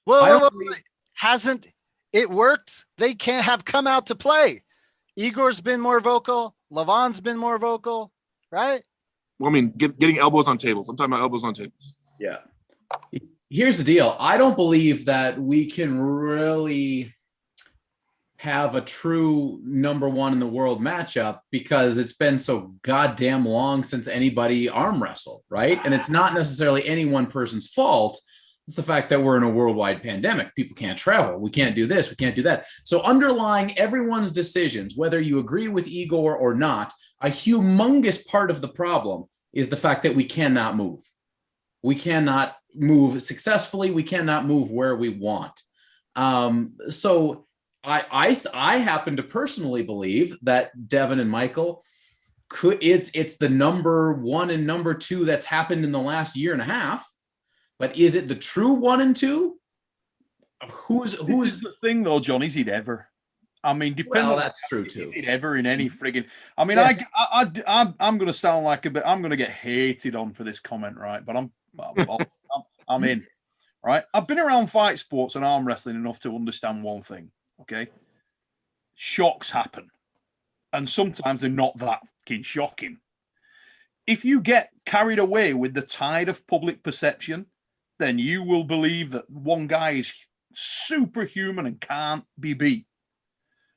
Well, hasn't it worked? They can't have come out to play. Igor's been more vocal. Levan's been more vocal, right? Well, I mean, getting elbows on tables. I'm talking about elbows on tables. Yeah. Here's the deal. I don't believe that we can really have a true number one in the world matchup because it's been so goddamn long since anybody arm wrestled, right? And it's not necessarily any one person's fault. It's the fact that we're in a worldwide pandemic. People can't travel. We can't do this. We can't do that. So underlying everyone's decisions, whether you agree with Igor or not, a humongous part of the problem is the fact that we cannot move. We cannot move successfully. We cannot move where we want. So I happen to personally believe that Devon and Michael it's the number one and number two that's happened in the last year and a half. But is it the true 1 and 2? Who's the thing though, John? Is it ever? I mean, depending. Well, that's true too. Is it ever in any friggin'? I mean, Yeah. I'm going to sound like I'm going to get hated on for this comment, right? But I'm in, right? I've been around fight sports and arm wrestling enough to understand one thing. Okay, shocks happen, and sometimes they're not that fucking shocking. If you get carried away with the tide of public perception, then you will believe that one guy is superhuman and can't be beat.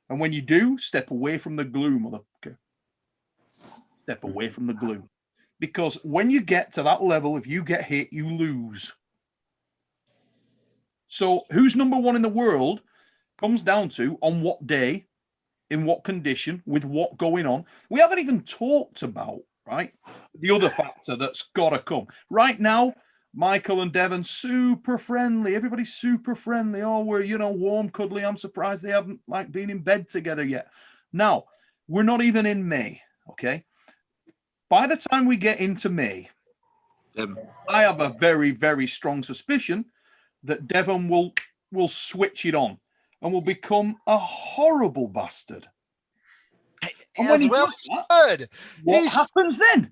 And when you do, step away from the gloom, motherfucker. Step away from the gloom. Because when you get to that level, if you get hit, you lose. So who's number one in the world comes down to on what day, in what condition, with what going on. We haven't even talked about, right, the other factor that's got to come. Right now, Michael and Devon, super friendly. Everybody's super friendly. Oh, we're, you know, warm, cuddly. I'm surprised they haven't, like, been in bed together yet. Now, we're not even in May, okay? By the time we get into May, Devon. I have a very, very strong suspicion that Devon will switch it on and will become a horrible bastard. And when he does that, what happens then?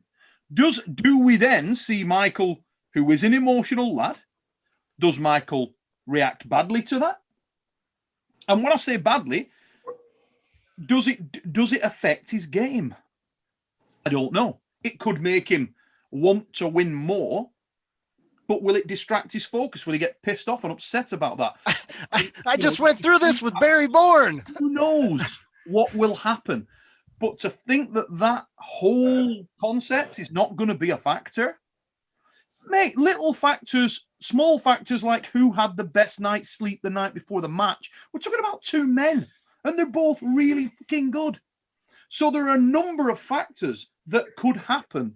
Do we then see Michael, who is an emotional lad? Does Michael react badly to that? And when I say badly, does it affect his game? I don't know. It could make him want to win more, but will it distract his focus? Will he get pissed off and upset about that? I just went through this with Barry Bourne. Who knows what will happen? But to think that whole concept is not going to be a factor, mate, little factors, small factors like who had the best night's sleep the night before the match. We're talking about two men, and they're both really fucking good. So there are a number of factors that could happen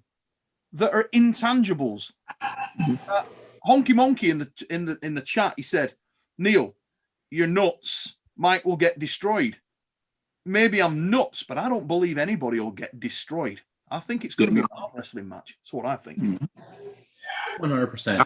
that are intangibles. Honky Monkey in the chat, he said, Neil, you're nuts. Mike will get destroyed. Maybe I'm nuts, but I don't believe anybody will get destroyed. I think it's going to be an arm wrestling match. That's what I think. 100%.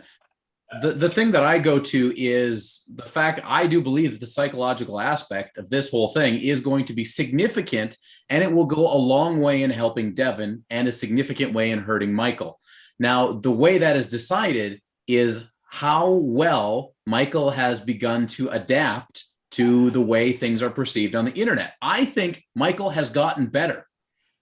The thing that I go to is the fact I do believe that the psychological aspect of this whole thing is going to be significant, and it will go a long way in helping Devon and a significant way in hurting Michael. Now, the way that is decided is how well Michael has begun to adapt to the way things are perceived on the internet. I think Michael has gotten better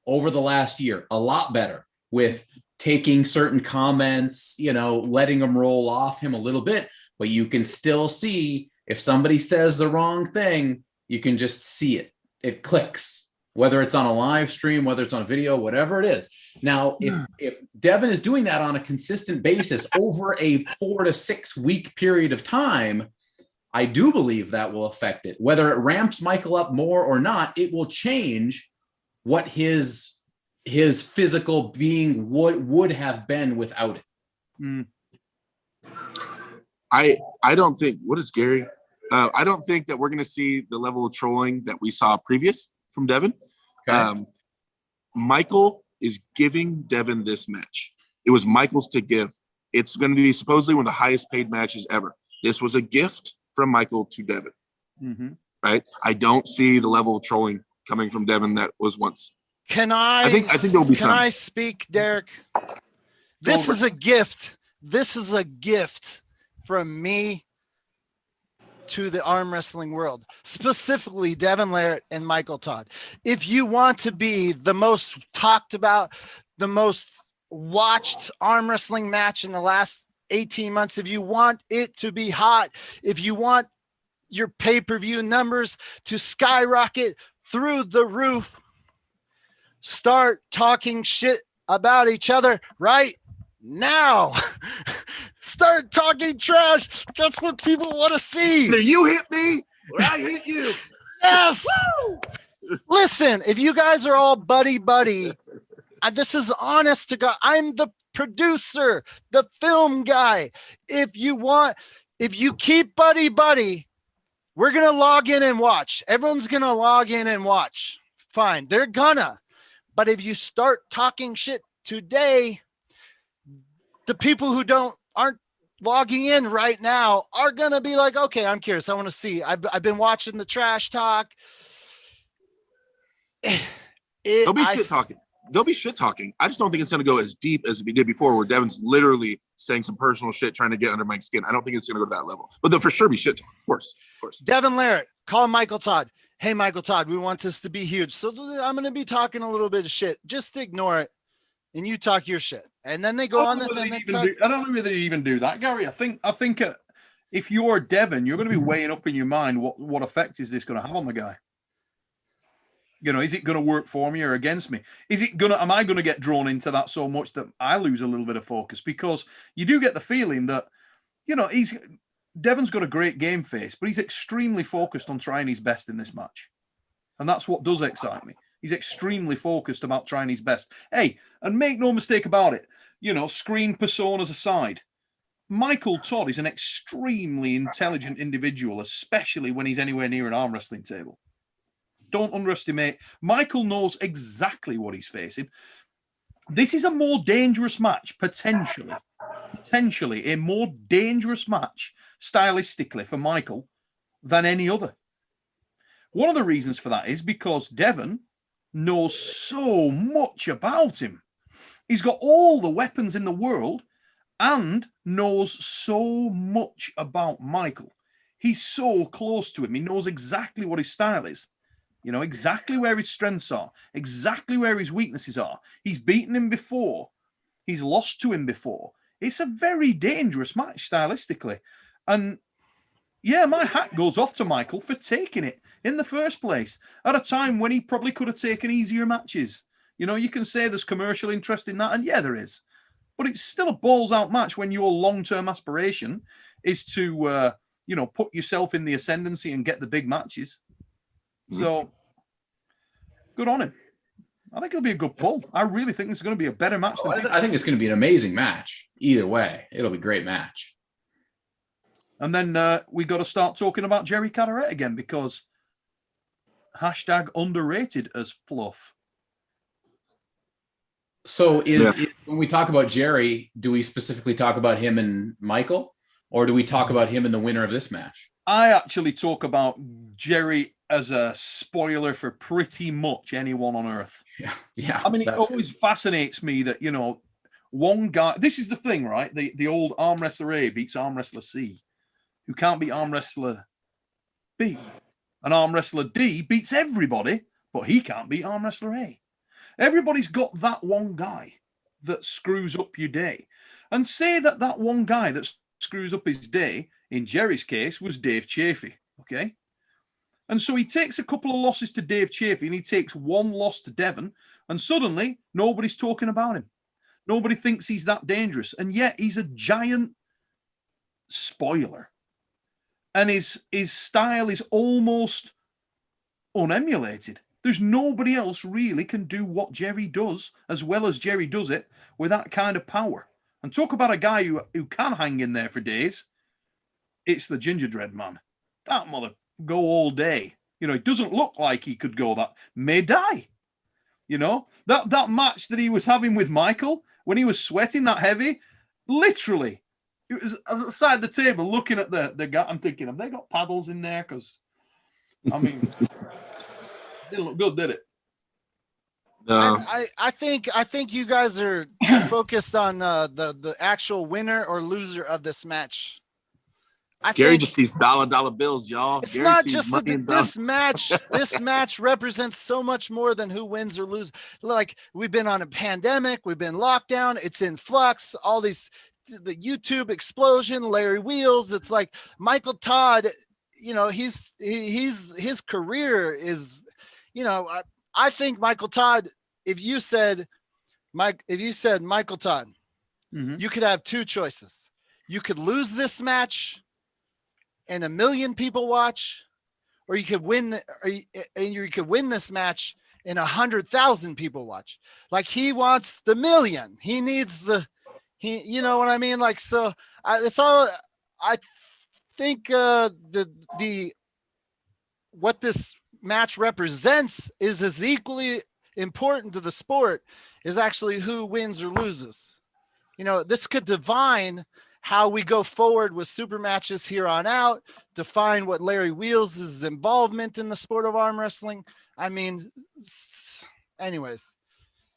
over the last year, a lot better, with taking certain comments, you know, letting them roll off him a little bit, but you can still see if somebody says the wrong thing, you can just see it. It clicks, whether it's on a live stream, whether it's on a video, whatever it is. Now, if Devon is doing that on a consistent basis over a 4 to 6 week period of time, I do believe that will affect it. Whether it ramps Michael up more or not, it will change what his physical being would have been without it. I don't think, what is Gary? I don't think that we're going to see the level of trolling that we saw previous from Devon. Okay. Michael is giving Devon this match. It was Michael's to give. It's going to be supposedly one of the highest paid matches ever. This was a gift from Michael to Devon. Mm-hmm. Right? I don't see the level of trolling coming from Devon that was once. I think there will be some. Can I speak, Derek? This is a gift. This is a gift from me to the arm wrestling world, specifically Devon Larratt and Michael Todd. If you want to be the most talked about, the most watched arm wrestling match in the last 18 months, if you want it to be hot, if you want your pay-per-view numbers to skyrocket through the roof, start talking shit about each other right now. Start talking trash. That's what people want to see. Either you hit me or I hit you. Yes. Listen, if you guys are all buddy, this is honest to God. I'm the producer, the film guy. If you keep buddy, we're going to log in and watch. Everyone's going to log in and watch. Fine. They're gonna. But if you start talking shit today, the people who aren't logging in right now are going to be like, okay, I'm curious. I want to see. I've been watching the trash talk. They'll be shit talking. They'll be shit talking. I just don't think it's going to go as deep as we did before, where Devon's literally saying some personal shit, trying to get under Mike's skin. I don't think it's going to go to that level, but they'll for sure be shit talking. Of course. Devon Larratt, call Michael Todd. Hey, Michael Todd, we want this to be huge. So I'm going to be talking a little bit of shit. Just ignore it. and you talk your shit, and then they go on this and they talk. I don't know whether they even do that, Gary. I think if you're Devon, you're going to be weighing up in your mind what effect is this going to have on the guy. You know, is it going to work for me or against me? Am I going to get drawn into that so much that I lose a little bit of focus? Because you do get the feeling that, you know, Devon's got a great game face, but he's extremely focused on trying his best in this match. And that's what does excite me. He's extremely focused about trying his best. Hey, and make no mistake about it, you know, screen personas aside, Michael Todd is an extremely intelligent individual, especially when he's anywhere near an arm wrestling table. Don't underestimate. Michael knows exactly what he's facing. This is a more dangerous match, potentially a more dangerous match stylistically for Michael than any other. One of the reasons for that is because Devon knows so much about him. He's got all the weapons in the world and knows so much about Michael. He's so close to him. He knows exactly what his style is. You know, exactly where his strengths are, exactly where his weaknesses are. He's beaten him before. He's lost to him before. It's a very dangerous match stylistically. And yeah, my hat goes off to Michael for taking it in the first place at a time when he probably could have taken easier matches. You know, you can say there's commercial interest in that, and yeah, there is. But it's still a balls out match when your long-term aspiration is to, you know, put yourself in the ascendancy and get the big matches. So, good on him. I think it'll be a good pull. I really think it's going to be a better match. I think it's going to be an amazing match. Either way, it'll be a great match. And then we got to start talking about Jerry Cadorette again, because hashtag underrated as fluff. So when we talk about Jerry, do we specifically talk about him and Michael, or do we talk about him and the winner of this match? I actually talk about Jerry as a spoiler for pretty much anyone on earth. Yeah. I mean, it always fascinates me that, you know, one guy, this is the thing, right? The old arm wrestler A beats arm wrestler C, who can't beat arm wrestler B. And arm wrestler D beats everybody, but he can't beat arm wrestler A. Everybody's got that one guy that screws up your day. And say that one guy that screws up his day, in Jerry's case, was Dave Chafee, okay? And so he takes a couple of losses to Dave Chafee and he takes one loss to Devon, and suddenly nobody's talking about him. Nobody thinks he's that dangerous. And yet he's a giant spoiler. And his style is almost unemulated. There's nobody else really can do what Jerry does as well as Jerry does it with that kind of power. And talk about a guy who can hang in there for days. It's the Gingerbread Man. That mother go all day. You know, it doesn't look like he could go that. May die. You know, that match that he was having with Michael when he was sweating that heavy, literally, it was outside the table looking at the guy. I'm thinking, have they got paddles in there? Because, I mean, it didn't look good, did it? No. I think you guys are focused on the actual winner or loser of this match. Gary just sees dollar bills, y'all. It's Gary not sees just money and this match. This match represents so much more than who wins or loses. Like, we've been on a pandemic, we've been locked down, it's in flux. All these, the YouTube explosion, Larry Wheels. It's like Michael Todd. You know, his career is. You know, I think Michael Todd. If you said Michael Todd, you could have two choices. You could lose this match and 1 million people watch, or you could win, you could win this match and 100,000 people watch. Like, he wants the million. He needs you know what I mean? Like, so it's all, I think what this match represents is as equally important to the sport is actually who wins or loses. You know, this could define how we go forward with super matches here on out, define what Larry Wheels' involvement in the sport of arm wrestling. I mean, anyways.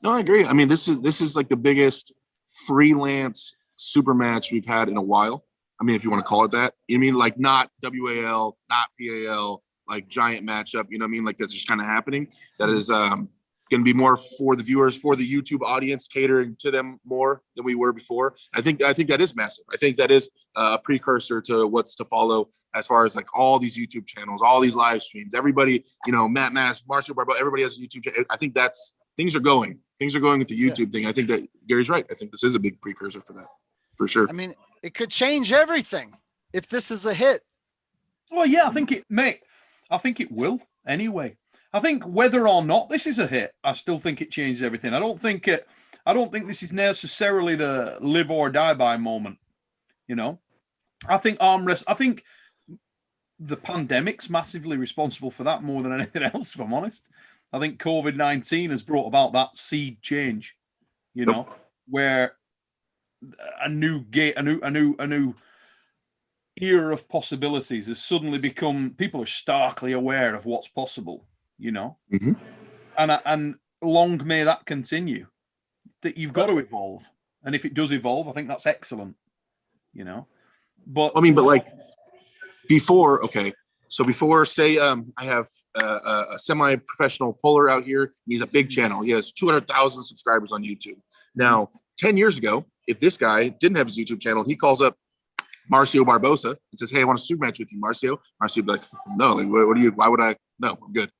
No, I agree. I mean, this is like the biggest freelance super match we've had in a while. I mean, if you want to call it that. I mean, like, not WAL, not PAL, like giant matchup, you know what I mean? Like, that's just kind of happening. That is going to be more for the viewers, for the YouTube audience, catering to them more than we were before. I think that is massive. I think that is a precursor to what's to follow as far as like all these YouTube channels, all these live streams, everybody, Matt Mass, Marcio Barbo, everybody has a YouTube channel. I think things are going with the YouTube thing. I think that Gary's right. I think this is a big precursor for that, for sure. I mean, it could change everything if this is a hit. Well, yeah, I think it will anyway. I think whether or not this is a hit, I still think it changes everything. I don't think this is necessarily the live or die by moment. I think I think the pandemic's massively responsible for that more than anything else, if I'm honest. I think COVID-19 has brought about that seed change, where a new era of possibilities has suddenly become, people are starkly aware of what's possible, and long may that continue, that you've got to evolve. And if it does evolve, I think that's excellent, but I mean, but like before, say I have a semi-professional puller out here. He's a big channel. He has 200,000 subscribers on YouTube. Now, 10 years ago, if this guy didn't have his YouTube channel, he calls up Marcio Barbosa and says, "Hey, I want a super match with you, Marcio." Marcio would be like, "No, like, what do you? Why would I? No, I'm good."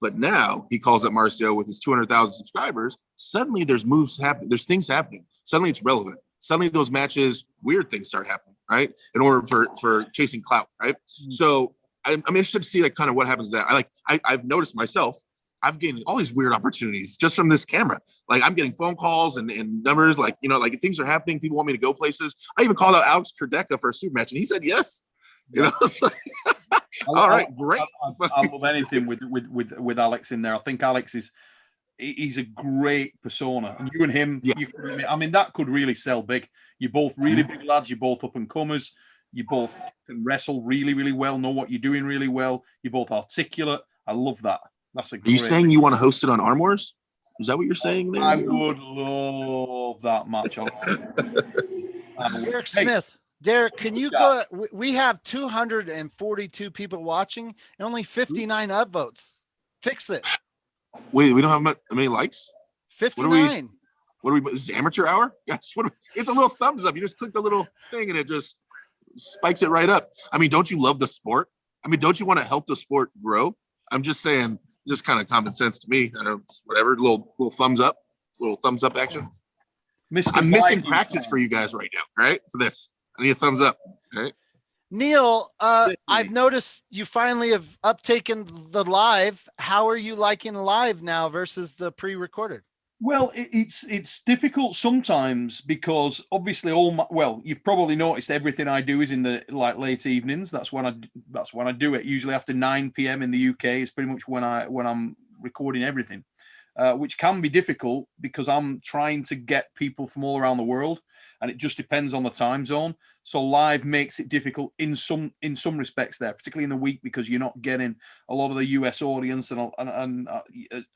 But now he calls up Marcio with his 200,000 subscribers. Suddenly, there's moves happening. There's things happening. Suddenly, it's relevant. Suddenly, those matches, weird things start happening, right? In order for chasing clout, right? So I'm interested to see like kind of what happens there. I've noticed myself, I've gained all these weird opportunities just from this camera. Like I'm getting phone calls and numbers, like, like things are happening. People want me to go places. I even called out Alex Cadorette for a super match and he said yes. It's like, all right, great. I love anything with Alex in there. I think Alex he's a great persona. And you and him, that could really sell big. You're both really big lads. You're both up and comers. You both can wrestle really, really well, know what you're doing really well. You're both articulate. I love that. That's a great... Are you saying you want to host it on Arm Wars? Is that what you're saying there? I would love that match. Derek Smith. Derek, can you go? We have 242 people watching and only 59 upvotes. Fix it. Wait, we don't have many likes? 59. What are we? This is amateur hour? Yes. It's a little thumbs up. You just click the little thing and it just spikes it right up. I mean, don't you love the sport? I mean, don't you want to help the sport grow? I'm just saying, just kind of common sense to me. I don't know, whatever. Little thumbs up action. I'm missing practice for you guys right now, right? For this, I need a thumbs up. Right? Neil, I've noticed you finally have uptaken the live. How are you liking live now versus the pre-recorded? Well, it's difficult sometimes because obviously you've probably noticed everything I do is in the late evenings. That's when I do it. Usually after 9 p.m. in the UK is pretty much when I'm recording everything, which can be difficult because I'm trying to get people from all around the world, and it just depends on the time zone. So live makes it difficult in some respects there, particularly in the week, because you're not getting a lot of the US audience, and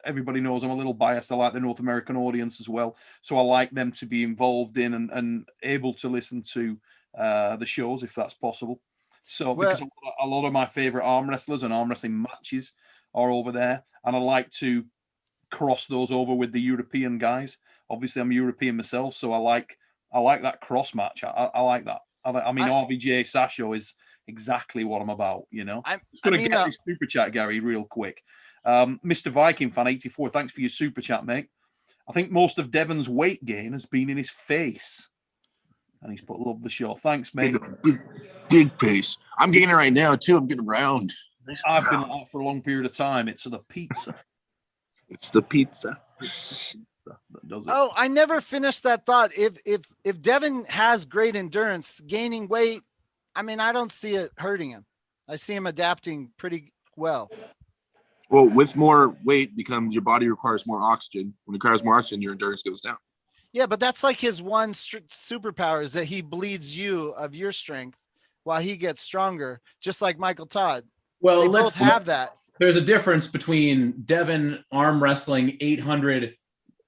everybody knows I'm a little biased. I like the North American audience as well, so I like them to be involved in and able to listen to the shows if that's possible. So because a lot of my favorite arm wrestlers and arm wrestling matches are over there, and I like to cross those over with the European guys. Obviously, I'm European myself, so I like that cross match. I like that. I mean, RVJ Sasho is exactly what I'm about, I'm just going to get this super chat, Gary, real quick. Mr. Viking fan 84, thanks for your super chat, mate. I think most of Devon's weight gain has been in his face. And he's put love the show. Thanks, mate. Big face. I'm gaining right now, too. I'm getting round. I've been like that for a long period of time. It's the pizza. It's the pizza. That does it. Oh, I never finished that thought. If Devon has great endurance, gaining weight, I mean, I don't see it hurting him. I see him adapting pretty well. Well, with more weight becomes your body requires more oxygen. When it requires more oxygen, your endurance goes down. Yeah, but that's like his one superpower is that he bleeds you of your strength while he gets stronger, just like Michael Todd. Well, they both have that. There's a difference between Devon arm wrestling 800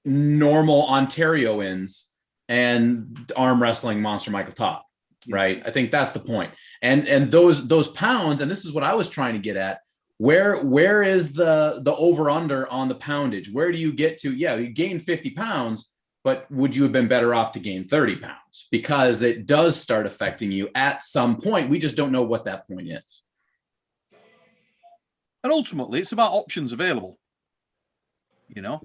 normal Ontarians and arm wrestling monster Michael Todd, right? I think that's the point. And those pounds, and this is what I was trying to get at, Where is the over under on the poundage? Where do you get to? Yeah, you gain 50 pounds, but would you have been better off to gain 30 pounds? Because it does start affecting you at some point. We just don't know what that point is. And ultimately, it's about options available. You know,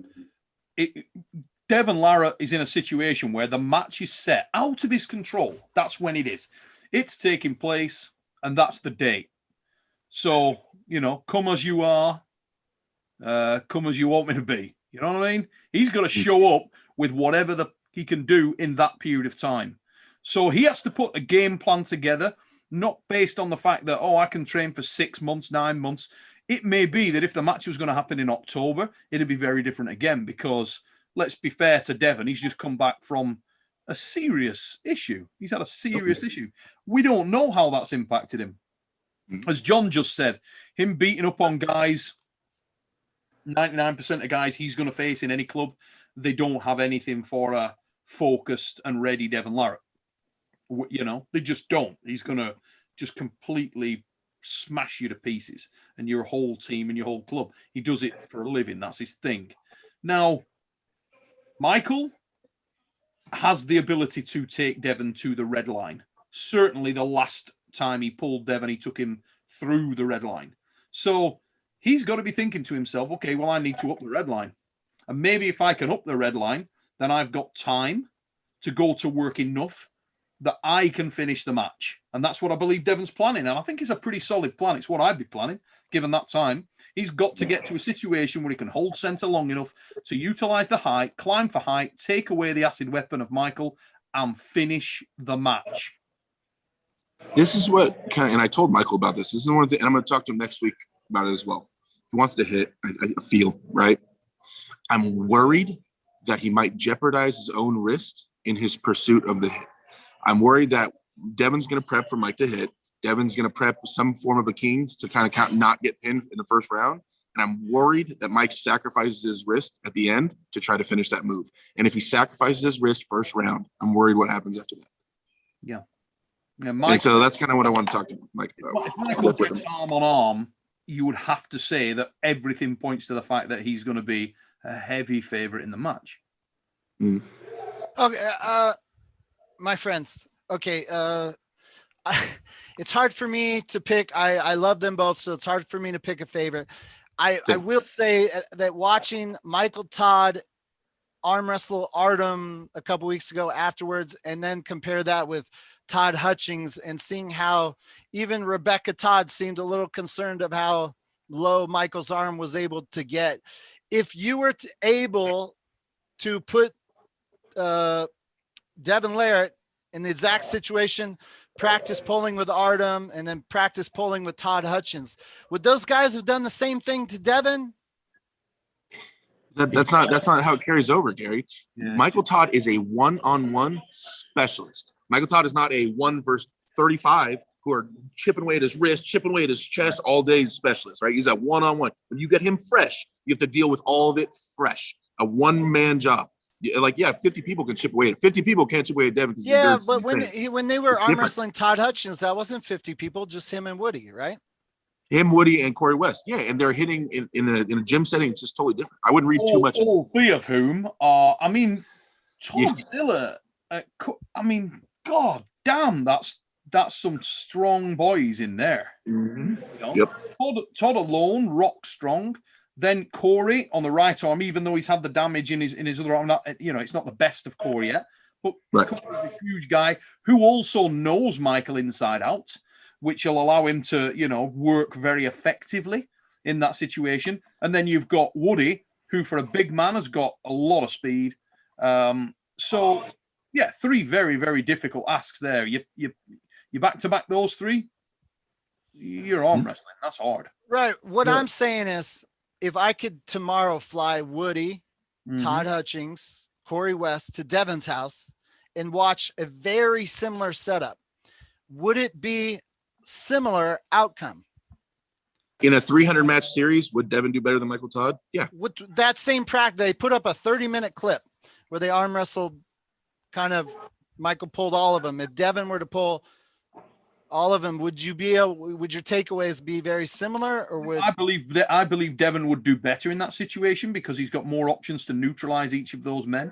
Devon Larratt is in a situation where the match is set out of his control. That's when it is. It's taking place, and that's the date. So, you know, come as you are, come as you want me to be. You know what I mean? He's got to show up with whatever he can do in that period of time. So he has to put a game plan together, not based on the fact that, I can train for 6 months, 9 months. It may be that if the match was going to happen in October, it'd be very different again, because let's be fair to Devon. He's just come back from a serious issue. He's had a serious issue. We don't know how that's impacted him. As John just said, him beating up on guys, 99% of guys he's going to face in any club, they don't have anything for a focused and ready Devon Larratt. You know, they just don't. He's going to just completely smash you to pieces, and your whole team and your whole club. He does it for a living. That's his thing. Now, Michael has the ability to take Devon to the red line. Certainly the last time he pulled Devon, he took him through the red line. So he's got to be thinking to himself, okay, well, I need to up the red line. And maybe if I can up the red line, then I've got time to go to work enough that I can finish the match. And that's what I believe Devon's planning. And I think it's a pretty solid plan. It's what I'd be planning, given that time. He's got to get to a situation where he can hold center long enough to utilize the height, climb for height, take away the acid weapon of Michael, and finish the match. This is what and I told Michael about this. This is one of the, and I'm going to talk to him next week about it as well. He wants to hit, I feel, right? I'm worried that he might jeopardize his own wrist in his pursuit of the hit. I'm worried that Devon's going to prep for Mike to hit. Devon's going to prep some form of a Kings to kind of not get pinned in the first round. And I'm worried that Mike sacrifices his wrist at the end to try to finish that move. And if he sacrifices his wrist first round, I'm worried what happens after that. Yeah. And so that's kind of what I want to talk to Mike about. If Michael gets arm on arm, you would have to say that everything points to the fact that he's going to be a heavy favorite in the match. Mm. Okay, my friends. Okay, it's hard for me to pick. I love them both, so it's hard for me to pick a favorite. I will say that watching Michael Todd arm wrestle Artem a couple weeks ago afterwards, and then compare that with Todd Hutchings and seeing how even Rebecca Todd seemed a little concerned of how low Michael's arm was able to get. If you were able to put Devon Larratt in the exact situation, practice pulling with Artem and then practice pulling with Todd Hutchins, would those guys have done the same thing to Devon? That's not how it carries over, Gary. Yeah. Michael Todd is a one-on-one specialist. Michael Todd is not a 1 versus 35 who are chipping away at his wrist, chipping away at his chest all day specialist, right? He's a one-on-one. When you get him fresh, you have to deal with all of it fresh. A one-man job. Like, 50 people can chip away at it. 50 people can't chip away at Devon. Yeah, but when they were arm wrestling Todd Hutchins, that wasn't 50 people, just him and Woody, right? Him, Woody, and Corey West. Yeah, and they're hitting in a gym setting. It's just totally different. I wouldn't read too much. All three of whom are, Todd Zilla. God damn, that's some strong boys in there. Mm-hmm. You know? Yep. Todd alone, rock strong. Then Corey on the right arm, even though he's had the damage in his other arm, it's not the best of Corey yet. But right. Corey's a huge guy who also knows Michael inside out, which will allow him to, work very effectively in that situation. And then you've got Woody, who for a big man has got a lot of speed. Three very, very difficult asks there. You back to back those three, you're arm wrestling. That's hard. Right. What I'm saying is, if I could tomorrow fly Woody, Todd Hutchings, Corey West to Devon's house and watch a very similar setup, would it be similar outcome? In a 300 match series, would Devon do better than Michael Todd? Yeah. With that same practice, they put up a 30-minute clip where they arm wrestled, kind of Michael pulled all of them. If Devon were to pull all of them, would your takeaways be very similar, or would I believe Devon would do better in that situation because he's got more options to neutralize each of those men,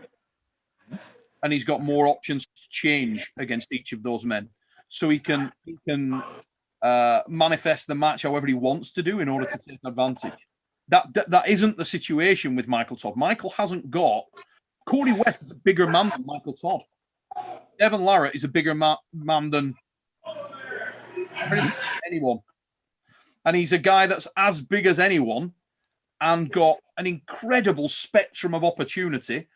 and he's got more options to change against each of those men, so he can manifest the match however he wants to do in order to take advantage. That isn't the situation with Michael Todd. Michael hasn't got. Cody West is a bigger man than Michael Todd. Devon Larratt is a bigger man than anyone. And he's a guy that's as big as anyone and got an incredible spectrum of opportunity,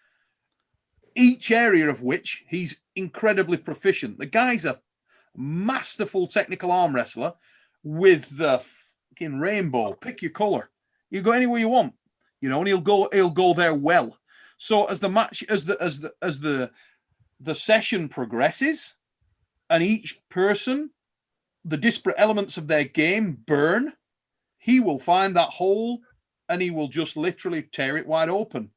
each area of which he's incredibly proficient. The guy's a masterful technical arm wrestler with the fucking rainbow. Pick your color. You go anywhere you want, and he'll go there well. So as the match, as the session progresses, and each person, the disparate elements of their game burn, he will find that hole and he will just literally tear it wide open.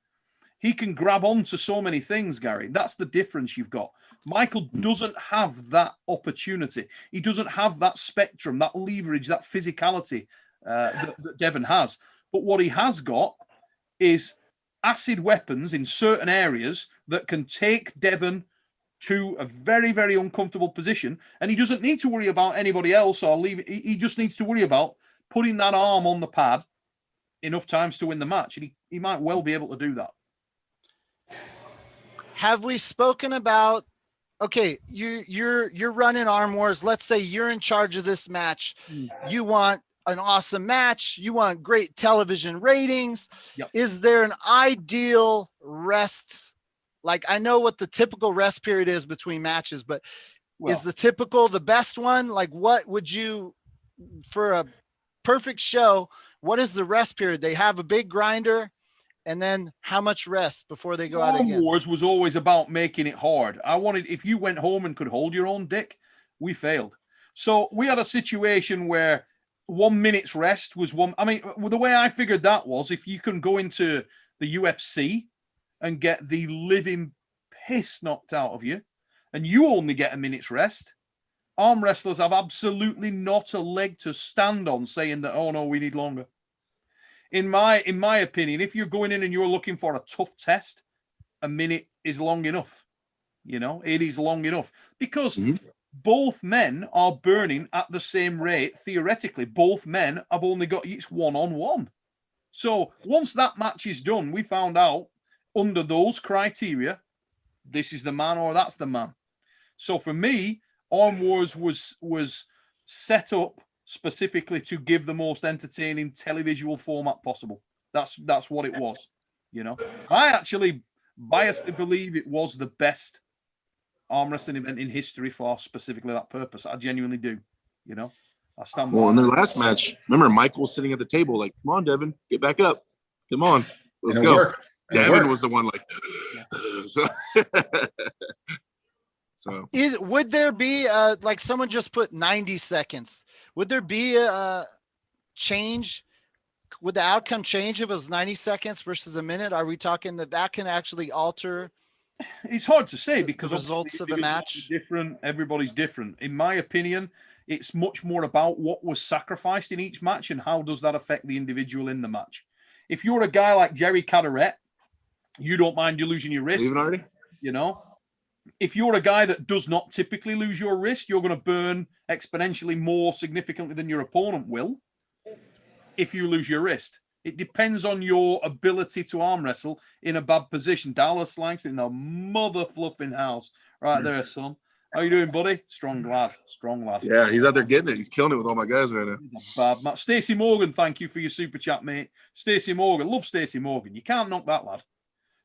He can grab onto so many things, Gary. That's the difference you've got. Michael doesn't have that opportunity. He doesn't have that spectrum, that leverage, that physicality that Devon has. But what he has got is acid weapons in certain areas that can take Devon to a very, very uncomfortable position. And he doesn't need to worry about anybody else or leave it. He just needs to worry about putting that arm on the pad enough times to win the match. And he might well be able to do that. Have we spoken about, okay, you're running Arm Wars. Let's say you're in charge of this match. You want an awesome match. You want great television ratings. Yep. Is there an ideal rest? Like, I know what the typical rest period is between matches, but is the best one? Like, what would you, for a perfect show, what is the rest period? They have a big grinder, and then how much rest before they go out again? Arm Wars was always about making it hard. If you went home and could hold your own dick, we failed. So we had a situation where 1 minute's rest was one. I mean, the way I figured that was if you can go into the UFC and get the living piss knocked out of you, and you only get a minute's rest, arm wrestlers have absolutely not a leg to stand on saying that, oh no, we need longer. In my opinion, if you're going in and you're looking for a tough test, a minute is long enough. It is long enough because both men are burning at the same rate. Theoretically, both men have only got each one-on-one. So once that match is done, we found out under those criteria, this is the man or that's the man. So for me, Arm Wars was set up specifically to give the most entertaining televisual format possible. That's what it was. I actually biasedly believe it was the best arm wrestling event in history for specifically that purpose. I genuinely do. I stand by. Well, in their last match, remember Michael was sitting at the table like, "Come on, Devon, get back up. Come on, let's go." Devon was the one like, so. Would there be like someone just put 90 seconds? Would there be a change? Would the outcome change if it was 90 seconds versus a minute? Are we talking that can actually alter? It's hard to say because the results of the match. Different. Everybody's different. In my opinion, it's much more about what was sacrificed in each match and how does that affect the individual in the match. If you're a guy like Jerry Cadorette, you don't mind you losing your wrist. Leaving already? If you're a guy that does not typically lose your wrist, you're going to burn exponentially more significantly than your opponent will if you lose your wrist. It depends on your ability to arm wrestle in a bad position. Dallas Lanks in the mother fluffing house. Right there, son. How you doing, buddy? Strong lad. Yeah, he's out there getting it. He's killing it with all my guys right now. Bad man. Stacey Morgan, thank you for your super chat, mate. Stacey Morgan. Love Stacey Morgan. You can't knock that, lad.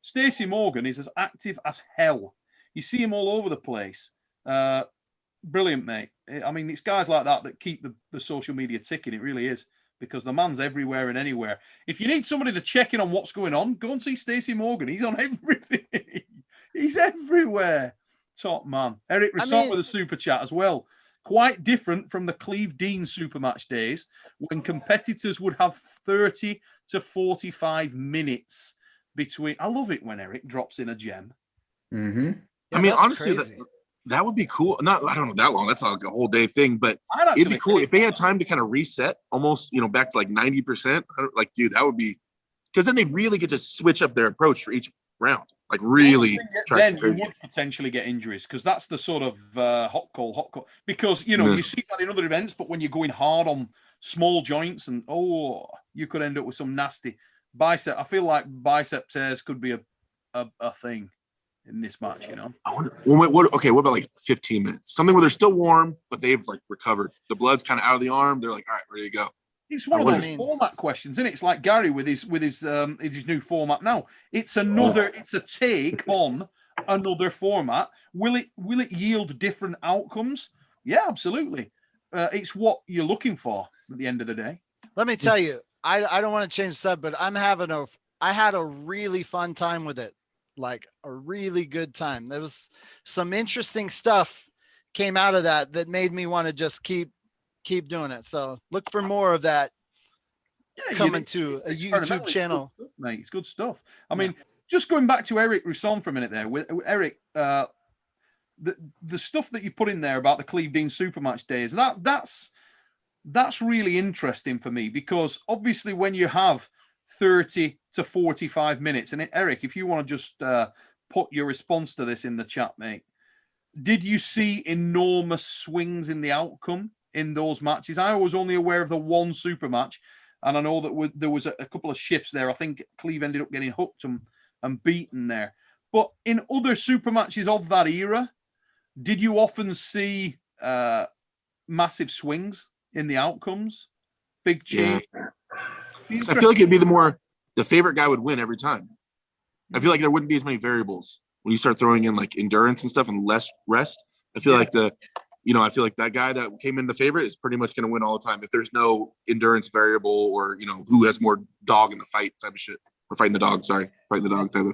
Stacey Morgan is as active as hell. You see him all over the place. Brilliant, mate. I mean, it's guys like that keep the social media ticking. It really is. Because the man's everywhere and anywhere. If you need somebody to check in on what's going on, go and see Stacey Morgan. He's on everything. He's everywhere. Top man. Eric Rissot with a super chat as well. Quite different from the Cleve Dean Supermatch days when competitors would have 30 to 45 minutes between. I love it when Eric drops in a gem. I mean, honestly, That would be cool. Not, I don't know that long. That's like a whole day thing, but I'd it'd be actually cool think if they had time to kind of reset almost, back to like 90%. Like, dude, that would be, because then they really get to switch up their approach for each round. Like really try then some you crazy. would potentially get injuries because that's the sort of hot call. Because, Yeah. you see that in other events, but when you're going hard on small joints and, you could end up with some nasty bicep. I feel like bicep tears could be a thing in this match, I wonder, what about like 15 minutes? Something where they're still warm, but they've like recovered. The blood's kind of out of the arm. They're like, all right, ready to go. It's one of those format questions, isn't it? It's like Gary with his new format now. It's a take on another format. Will it yield different outcomes? Yeah, absolutely. It's what you're looking for at the end of the day. Let me tell you, I don't want to change the subject, but I had a really fun time with it. Like a really good time. There was some interesting stuff came out of that made me want to just keep doing it. So look for more of that coming to a YouTube channel. It's good stuff, mate. It's good stuff. I mean, just going back to Eric Rousson for a minute there. With Eric, the stuff that you put in there about the Cleve Dean Supermatch days, that's really interesting for me because obviously when you have 30 to 45 minutes, and Eric, if you want to just put your response to this in the chat, mate, did you see enormous swings in the outcome in those matches? I was only aware of the one super match, and I know that there was a couple of shifts there. I think Cleve ended up getting hooked and beaten there. But in other super matches of that era, did you often see massive swings in the outcomes? Big change? Yeah. I feel like it'd be the favorite guy would win every time. I feel like there wouldn't be as many variables when you start throwing in like endurance and stuff and less rest. I feel like I feel like that guy that came in the favorite is pretty much going to win all the time if there's no endurance variable or, who has more dog in the fight type of shit. Or fighting the dog type of.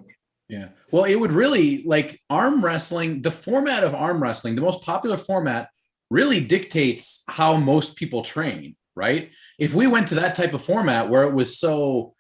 Yeah. Well, it would really like arm wrestling. The format of arm wrestling, the most popular format, really dictates how most people train, right? If we went to that type of format where it was so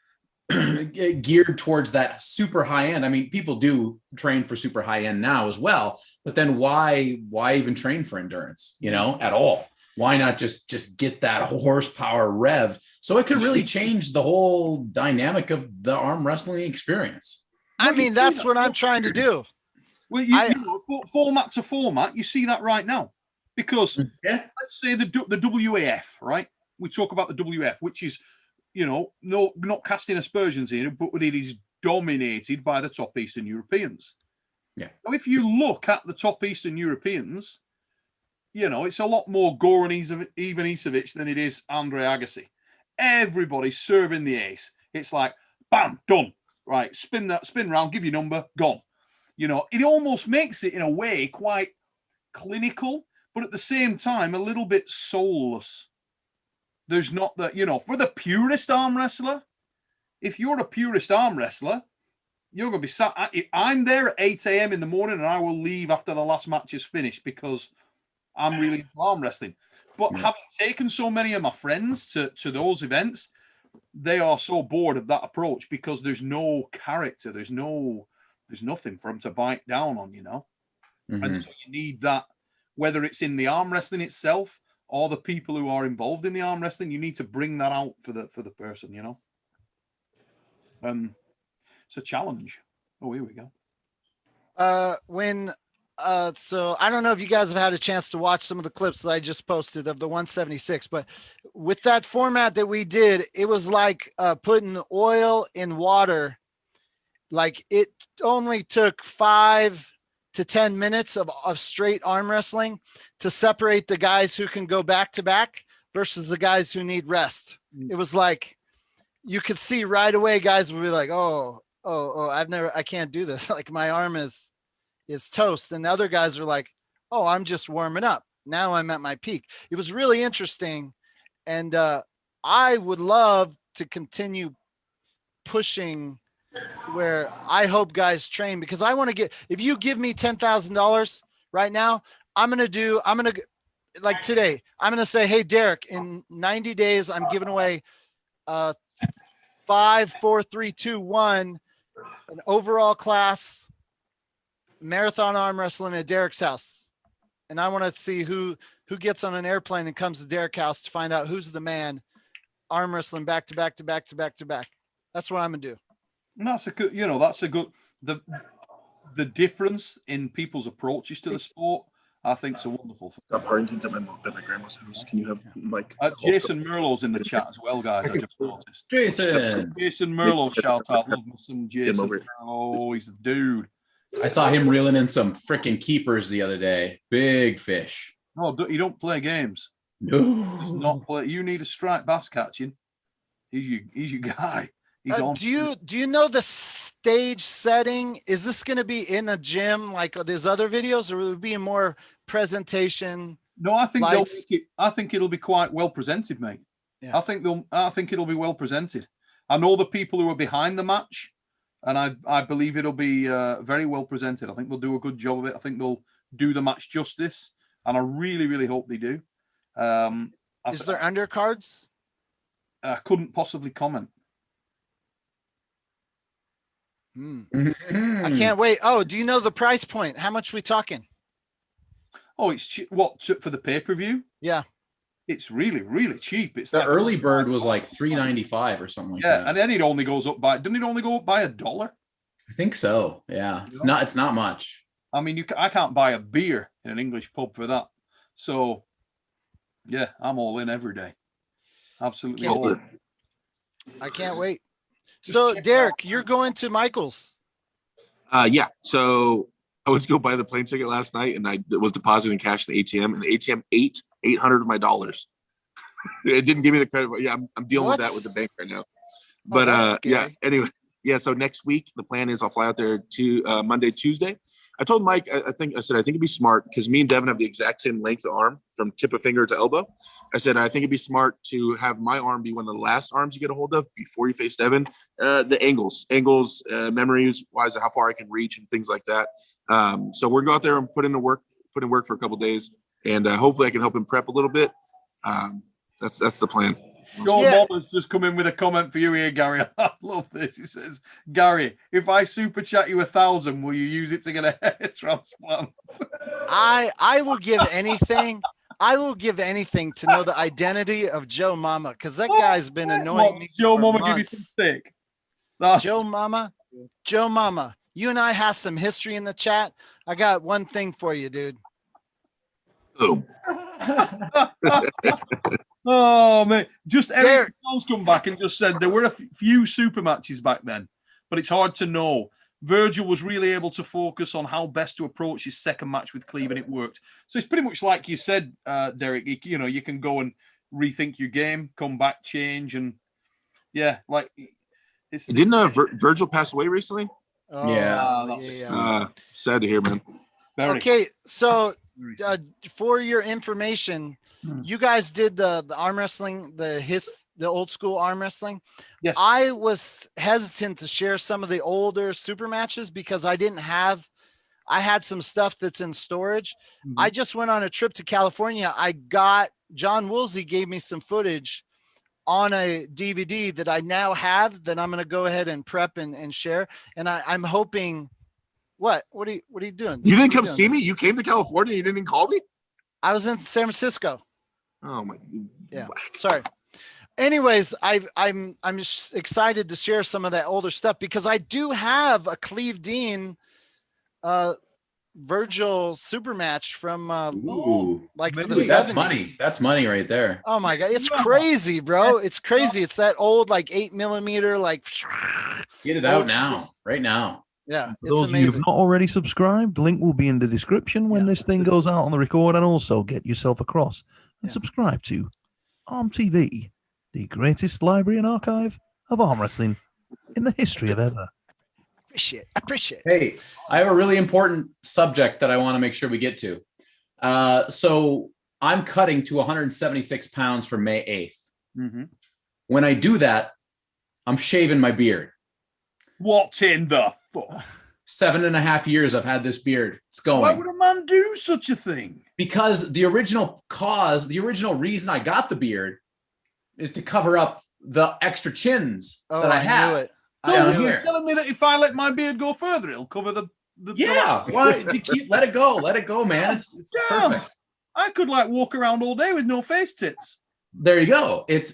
geared towards that super high end, I mean, people do train for super high end now as well, but then why even train for endurance, at all? Why not just get that horsepower revved? So it could really change the whole dynamic of the arm wrestling experience. I mean, that's what I'm trying to do. Well, format to format, you see that right now. Because let's say the WAF, right? We talk about the WF, which is, not casting aspersions in it, but it is dominated by the top Eastern Europeans. Yeah. Now, if you look at the top Eastern Europeans, it's a lot more Goran Ivanisevic than it is Andre Agassi. Everybody's serving the ace. It's like, bam, done. Right, spin round, give your number, gone. It almost makes it in a way quite clinical, but at the same time, a little bit soulless. There's not that, for the purist arm wrestler, if you're a purist arm wrestler, you're going to be sat. I'm there at 8 a.m. in the morning and I will leave after the last match is finished because I'm really into arm wrestling. But having taken so many of my friends to those events, they are so bored of that approach because there's no character. There's nothing for them to bite down on, Mm-hmm. And so you need that, whether it's in the arm wrestling itself or the people who are involved in the arm wrestling, you need to bring that out for the person, It's a challenge. Oh, here we go. So I don't know if you guys have had a chance to watch some of the clips that I just posted of the 176, but with that format that we did, it was like putting oil in water. Like it only took 5 to 10 minutes of straight arm wrestling to separate the guys who can go back to back versus the guys who need rest. It was like, you could see right away guys would be like, I can't do this. Like my arm is toast. And the other guys are like, oh, I'm just warming up. Now I'm at my peak. It was really interesting. And I would love to continue pushing where I hope guys train, because I want to if you give me $10,000 right now, I'm going to like today, I'm going to say, hey, Derek, in 90 days, I'm giving away 5, 4, 3, 2, 1, an overall class marathon arm wrestling at Derek's house. and I want to see who gets on an airplane and comes to Derek House to find out who's the man arm wrestling back to back to back to back to back. That's what I'm gonna do. And that's a good, that's a good, the difference in people's approaches to the sport, I think is a wonderful thing. Partington's at my grandma's house. Can you have Mike? Jason Merlot's in the chat as well, guys. I just noticed. Jason Merlot, shout out. Love me some Jason Merlot. Oh, he's a dude. I saw him reeling in some freaking keepers the other day. Big fish. No, you don't play games. No. Does not play. You need a striped bass catching. He's your guy. He's on. Do you know the stage setting? Is this going to be in a gym like there's other videos, or will it be more presentation? No, I think I think it'll be quite well presented, mate. Yeah. I think it'll be well presented. I know the people who are behind the match, and I believe it'll be very well presented. I think they'll do a good job of it. I think they'll do the match justice, and I really, really hope they do. Is there undercards? I couldn't possibly comment. I can't wait. Oh, do you know the price point? How much we talking? Oh, it's cheap. For the pay-per-view? Yeah. It's really, really cheap. It's the early bird was like $3.95 or something like that. Yeah, and then it only goes up by, doesn't it only go up by $1? I think so. Yeah. It's not much. I mean, I can't buy a beer in an English pub for that. So yeah, I'm all in every day. Absolutely all in. I can't wait. So Derek, you're going to Michael's. Yeah. So I went to go buy the plane ticket last night, and I was depositing cash in the ATM, and the ATM ate $800 of my dollars. It didn't give me the credit, but yeah, I'm dealing with that with the bank right now. But yeah. Anyway, yeah. So next week the plan is I'll fly out there to Monday, Tuesday. I told Mike, I think it'd be smart because me and Devon have the exact same length of arm from tip of finger to elbow. I said, I think it'd be smart to have my arm be one of the last arms you get a hold of before you face Devon. The angles, memories wise, how far I can reach and things like that. So we're going to go out there and put in work for a couple of days, and hopefully I can help him prep a little bit. That's the plan. Your mom has just come in with a comment for you here, Gary. I love this. He says, Gary, if I super chat you 1,000, will you use it to get a hair transplant? I will give anything. I will give anything to know the identity of Joe Mama, because that guy's been annoying me. Joe Mama months. give you some steak. Joe Mama, you and I have some history in the chat. I got one thing for you, dude. Oh. Oh man, just Eric Jones come back and just said there were a few super matches back then, but it's hard to know. Virgil was really able to focus on how best to approach his second match with Cleve, and it worked. So it's pretty much like you said, Derek. You can go and rethink your game, come back, change, and yeah, like it's. Didn't Virgil pass away recently? Oh, yeah. Sad to hear, man. Okay, so for your information, you guys did the arm wrestling, the old school arm wrestling. Yes. I was hesitant to share some of the older super matches because I had some stuff that's in storage. Mm-hmm. I just went on a trip to California. John Woolsey gave me some footage on a DVD that I now have that I'm going to go ahead and prep and share. And I'm hoping, what are you doing? You didn't come see me? You came to California. You didn't call me? I was in San Francisco. Oh my. Yeah. Sorry. Anyways, I'm just excited to share some of that older stuff because I do have a Cleve Dean, Virgil super match from like for the 70s. That's money. That's money right there. Oh my God, it's crazy, bro. It's crazy. It's that old like 8mm like. Get it out now, right now. Yeah, for those of you who've not already subscribed, link will be in the description when this thing goes out on the record, and also get yourself across and subscribe to ARMTV, the greatest library and archive of arm wrestling in the history of ever. Appreciate. Hey, I have a really important subject that I want to make sure we get to. So I'm cutting to 176 pounds for May 8th. Mm-hmm. When I do that, I'm shaving my beard. What in the fuck? 7.5 years I've had this beard. It's going. Why would a man do such a thing? Because the original reason I got the beard is to cover up the extra chins that I have. Knew it. You're telling me that if I let my beard go further, it'll cover the Yeah, why to keep let it go, man. It's perfect. I could like walk around all day with no face tits. There you go. It's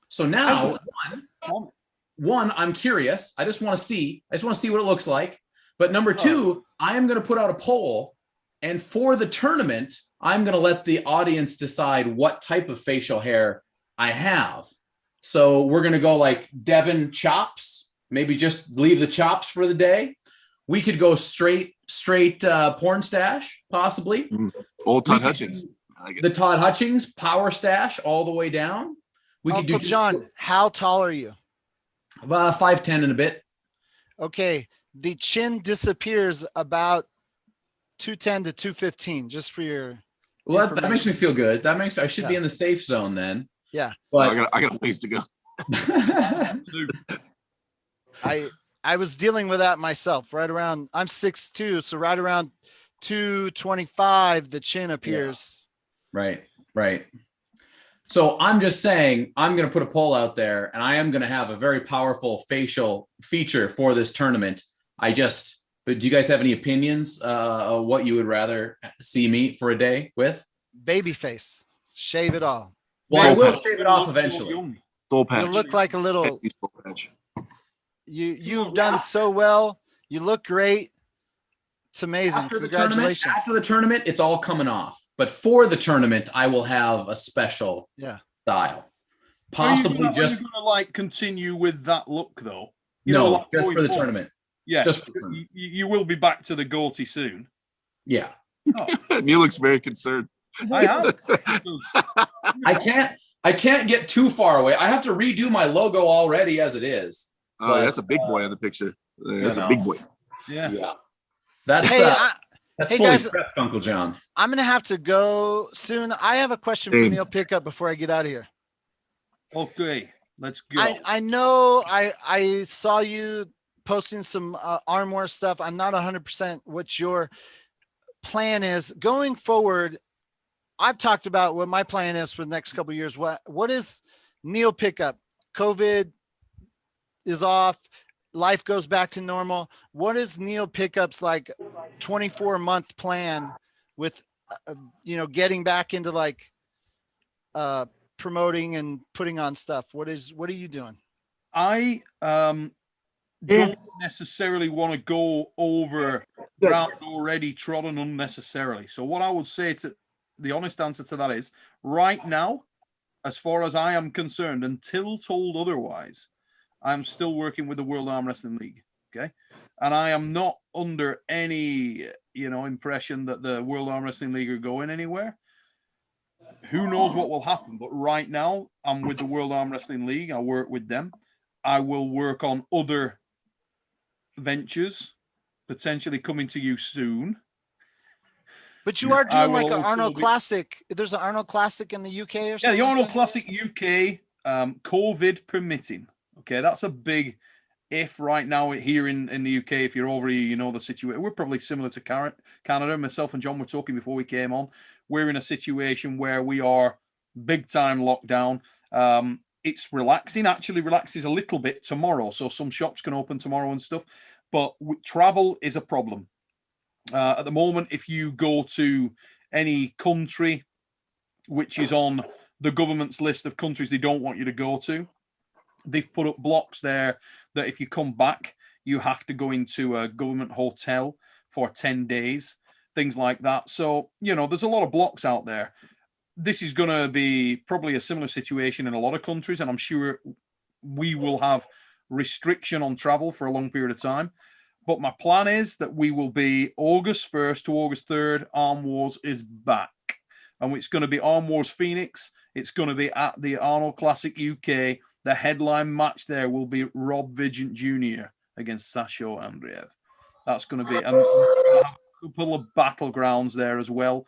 So now one, I'm curious. I just want to see what it looks like. But number two, I am going to put out a poll, and for the tournament, I'm going to let the audience decide what type of facial hair I have. So we're going to go like Devon chops, maybe just leave the chops for the day. We could go straight porn stash, possibly. Old Todd Hutchings. The Todd Hutchings power stash all the way down. We could do John, how tall are you? 5'10" and a bit. Okay. The chin disappears about 210 to 215, just for your. Well, that makes me feel good. I should be in the safe zone then. Yeah. But I got a ways to go. I was dealing with that myself. Right around, I'm 6'2", so right around 225, the chin appears. Yeah. Right. So I'm just saying, I'm going to put a poll out there, and I am going to have a very powerful facial feature for this tournament. But do you guys have any opinions of what you would rather see me for a day with? Baby face. Shave it all. Well, I will shave it off eventually. Soul patch. You look like a little. Soul patch. You've done so well. You look great. It's amazing. Congratulations. After the tournament, it's all coming off. But for the tournament, I will have a special style. Possibly Are you gonna like continue with that look though? No, just for the tournament. Yeah, just for the tournament. You will be back to the goatee soon. Yeah. Neil looks very concerned. I am. I can't get too far away. I have to redo my logo already as it is. Oh, that's a big boy on the picture. That's a big boy. Yeah. That's hey fully guys, prepped, Uncle John. I'm gonna have to go soon. I have a question for Neil Pickup before I get out of here. Okay, let's go. I know I saw you posting some armware stuff. I'm not 100% what your plan is going forward. I've talked about what my plan is for the next couple of years. What is Neil Pickup? COVID is off. Life goes back to normal. What is Neil Pickup's like 24-month plan with, getting back into like promoting and putting on stuff? What are you doing? I don't necessarily want to go over ground already trodden unnecessarily. So what I would say to the honest answer to that is right now, as far as I am concerned, until told otherwise, I'm still working with the World Arm Wrestling League. Okay. And I am not under any, impression that the World Arm Wrestling League are going anywhere. Who knows what will happen? But right now I'm with the World Arm Wrestling League. I work with them. I will work on other ventures, potentially coming to you soon. But you are doing like an Arnold Classic. There's an Arnold Classic in the UK or something? Yeah, the Arnold Classic UK, COVID permitting. Okay, that's a big if right now here in the UK. If you're over here, you know the situation. We're probably similar to Canada. Myself and John were talking before we came on. We're in a situation where we are big time lockdown. It's relaxing. Actually relaxes a little bit tomorrow. So some shops can open tomorrow and stuff. But travel is a problem. At the moment, if you go to any country which is on the government's list of countries they don't want you to go to, they've put up blocks there that if you come back, you have to go into a government hotel for 10 days, things like that. So, there's a lot of blocks out there. This is going to be probably a similar situation in a lot of countries, and I'm sure we will have restriction on travel for a long period of time. But my plan is that we will be August 1st to August 3rd. Arm Wars is back. And it's going to be Arm Wars Phoenix. It's going to be at the Arnold Classic UK. The headline match there will be Rob Vigent Jr. against Sasho Andreev. That's going to be, and we'll have a couple of battlegrounds there as well.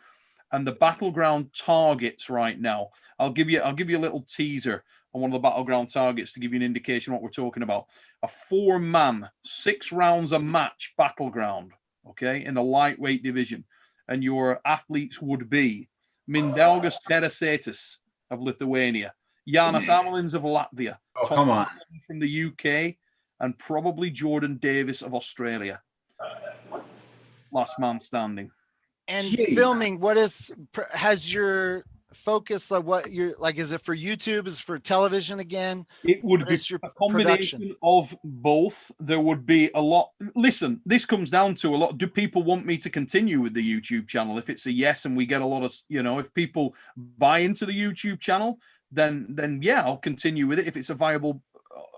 And the battleground targets right now, I'll give you a little teaser on one of the battleground targets to give you an indication of what we're talking about. A 4-man, 6 rounds a match battleground, okay, in the lightweight division. And your athletes would be Mindaugas Terasaitis of Lithuania, Jānis Amelins of Latvia, come on, from the UK, and probably Jordan Davis of Australia. last man standing. And Jeez. filming, has your focus, like what you're like, is it for YouTube? Is it for television again? It would What be is your a combination of both. There would be a lot. Listen, this comes down to a lot. Do people want me to continue with the YouTube channel? If it's a yes, and we get a lot of, if people buy into the YouTube channel, then yeah, I'll continue with it. If it's a viable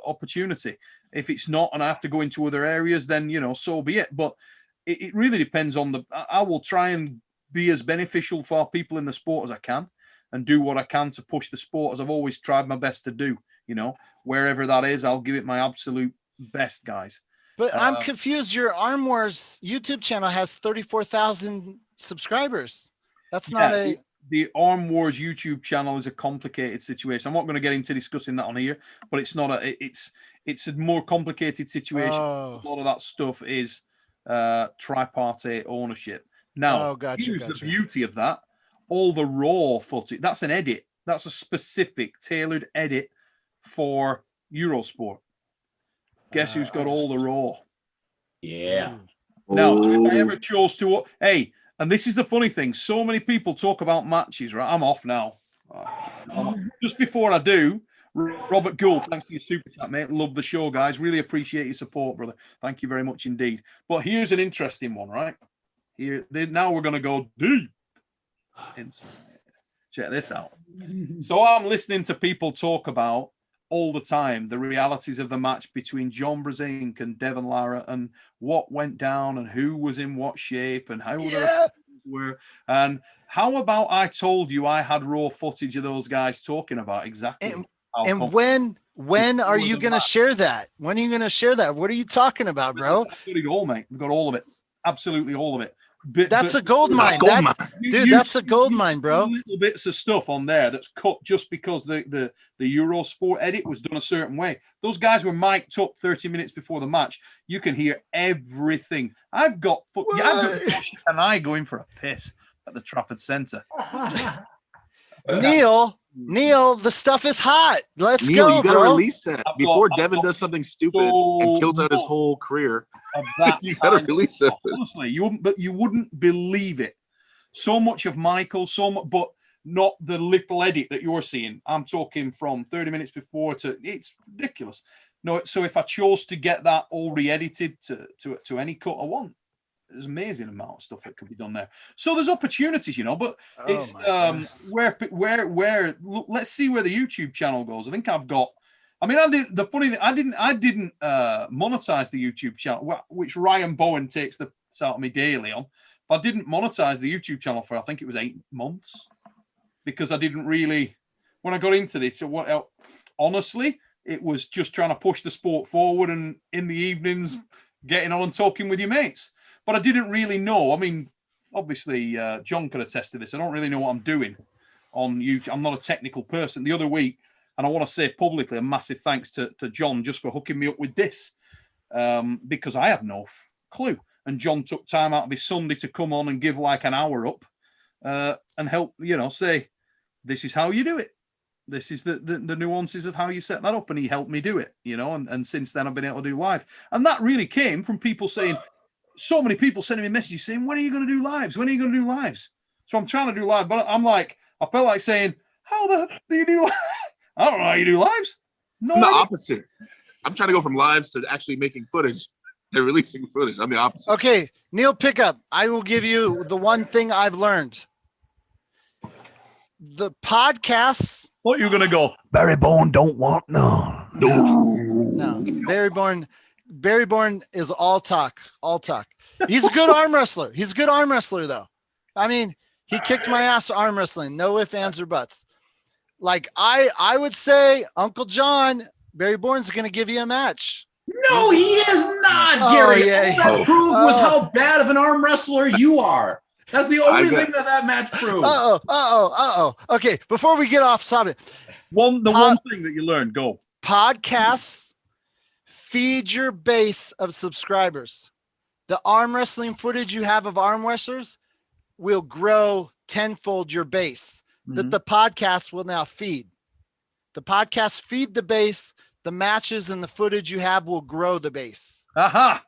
opportunity. If it's not, and I have to go into other areas, then so be it. But it really depends on I will try and be as beneficial for people in the sport as I can, and do what I can to push the sport, as I've always tried my best to do. Wherever that is, I'll give it my absolute best, guys. But I'm confused. Your Arm Wars YouTube channel has 34,000 subscribers. That's not the Arm Wars YouTube channel is a complicated situation. I'm not going to get into discussing that on here, but it's not it's a more complicated situation. Oh. A lot of that stuff is tripartite ownership. Now, here's the beauty of that. All the raw footage, that's an edit. That's a specific tailored edit for Eurosport. Guess who's got all the raw? Yeah. Now, if I ever chose to, and this is the funny thing. So many people talk about matches, right? I'm off now. Just before I do, Robert Gould, thanks for your super chat, mate. Love the show, guys. Really appreciate your support, brother. Thank you very much indeed. But here's an interesting one, right? Now we're going to go deep. Check this out. So I'm listening to people talk about all the time the realities of the match between John Brzenk and Devon Larratt, and what went down, and who was in what shape, and how the were. And how about I told you I had raw footage of those guys talking about exactly. And when are you going to share that? When are you going to share that? What are you talking about, bro? We've got it all, mate. We've got all of it. Absolutely all of it. That's a gold mine. Dude, that's a gold mine, bro. Little bits of stuff on there that's cut just because the Eurosport edit was done a certain way. Those guys were mic'd up 30 minutes before the match. You can hear everything. I've got Josh and I going for a piss at the Trafford Centre. Neil, the stuff is hot. Let's Neil, go, you gotta bro. release that before Devon does something stupid and kills out his whole career. You gotta release it. Honestly, you wouldn't believe it. So much of Michael, but not the little edit that you're seeing. I'm talking from 30 minutes before it's ridiculous. No, so if I chose to get that all re-edited to any cut I want, there's an amazing amount of stuff that could be done there. So there's opportunities, but it's where let's see where the YouTube channel goes. I think I've got. I mean, I didn't monetize the YouTube channel, which Ryan Bowen takes the out of me daily on. But I didn't monetize the YouTube channel for I think it was 8 months, because I didn't really when I got into this. Honestly, it was just trying to push the sport forward, and in the evenings getting on and talking with your mates. But I didn't really know. I mean, obviously, John could attest to this. I don't really know what I'm doing on YouTube. I'm not a technical person. The other week, and I want to say publicly a massive thanks to John just for hooking me up with this, because I had no clue. And John took time out of his Sunday to come on and give like an hour up and help, say, this is how you do it. This is the nuances of how you set that up. And he helped me do it, and since then I've been able to do live. And that really came from people saying, so many people sending me messages saying, when are you going to do lives? When are you going to do lives? So I'm trying to do live, but I felt like saying, how the heck do you do lives? I don't know how you do lives. No, I'm the opposite. I'm trying to go from lives to actually making footage and releasing footage. I'm the opposite. Okay, Neil, pick up. I will give you the one thing I've learned. The podcasts. Thought you were going to go, Barry Bourne don't want no. Barry Bourne is all talk. He's a good arm wrestler. He's a good arm wrestler, though. I mean, he kicked my ass arm wrestling. No ifs, ands, or buts. Like, I would say, Uncle John, Barry Bourne's going to give you a match. No, he is not, Gary. Yeah. All that proved was how bad of an arm wrestler you are. That's the only thing that match proved. Okay, before we get off topic. One thing that you learned, go. Podcasts feed your base of subscribers. The arm wrestling footage you have of arm wrestlers will grow tenfold your base that the podcast will now feed. The podcasts feed the base. The matches and the footage you have will grow the base. Aha.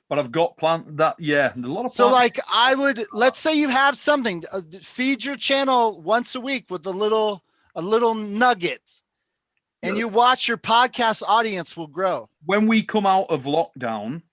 but I've got planned that. Yeah, a lot of. So, plans. like, let's say you have something. Feed your channel once a week with a little nugget, and you watch your podcast audience will grow. When we come out of lockdown,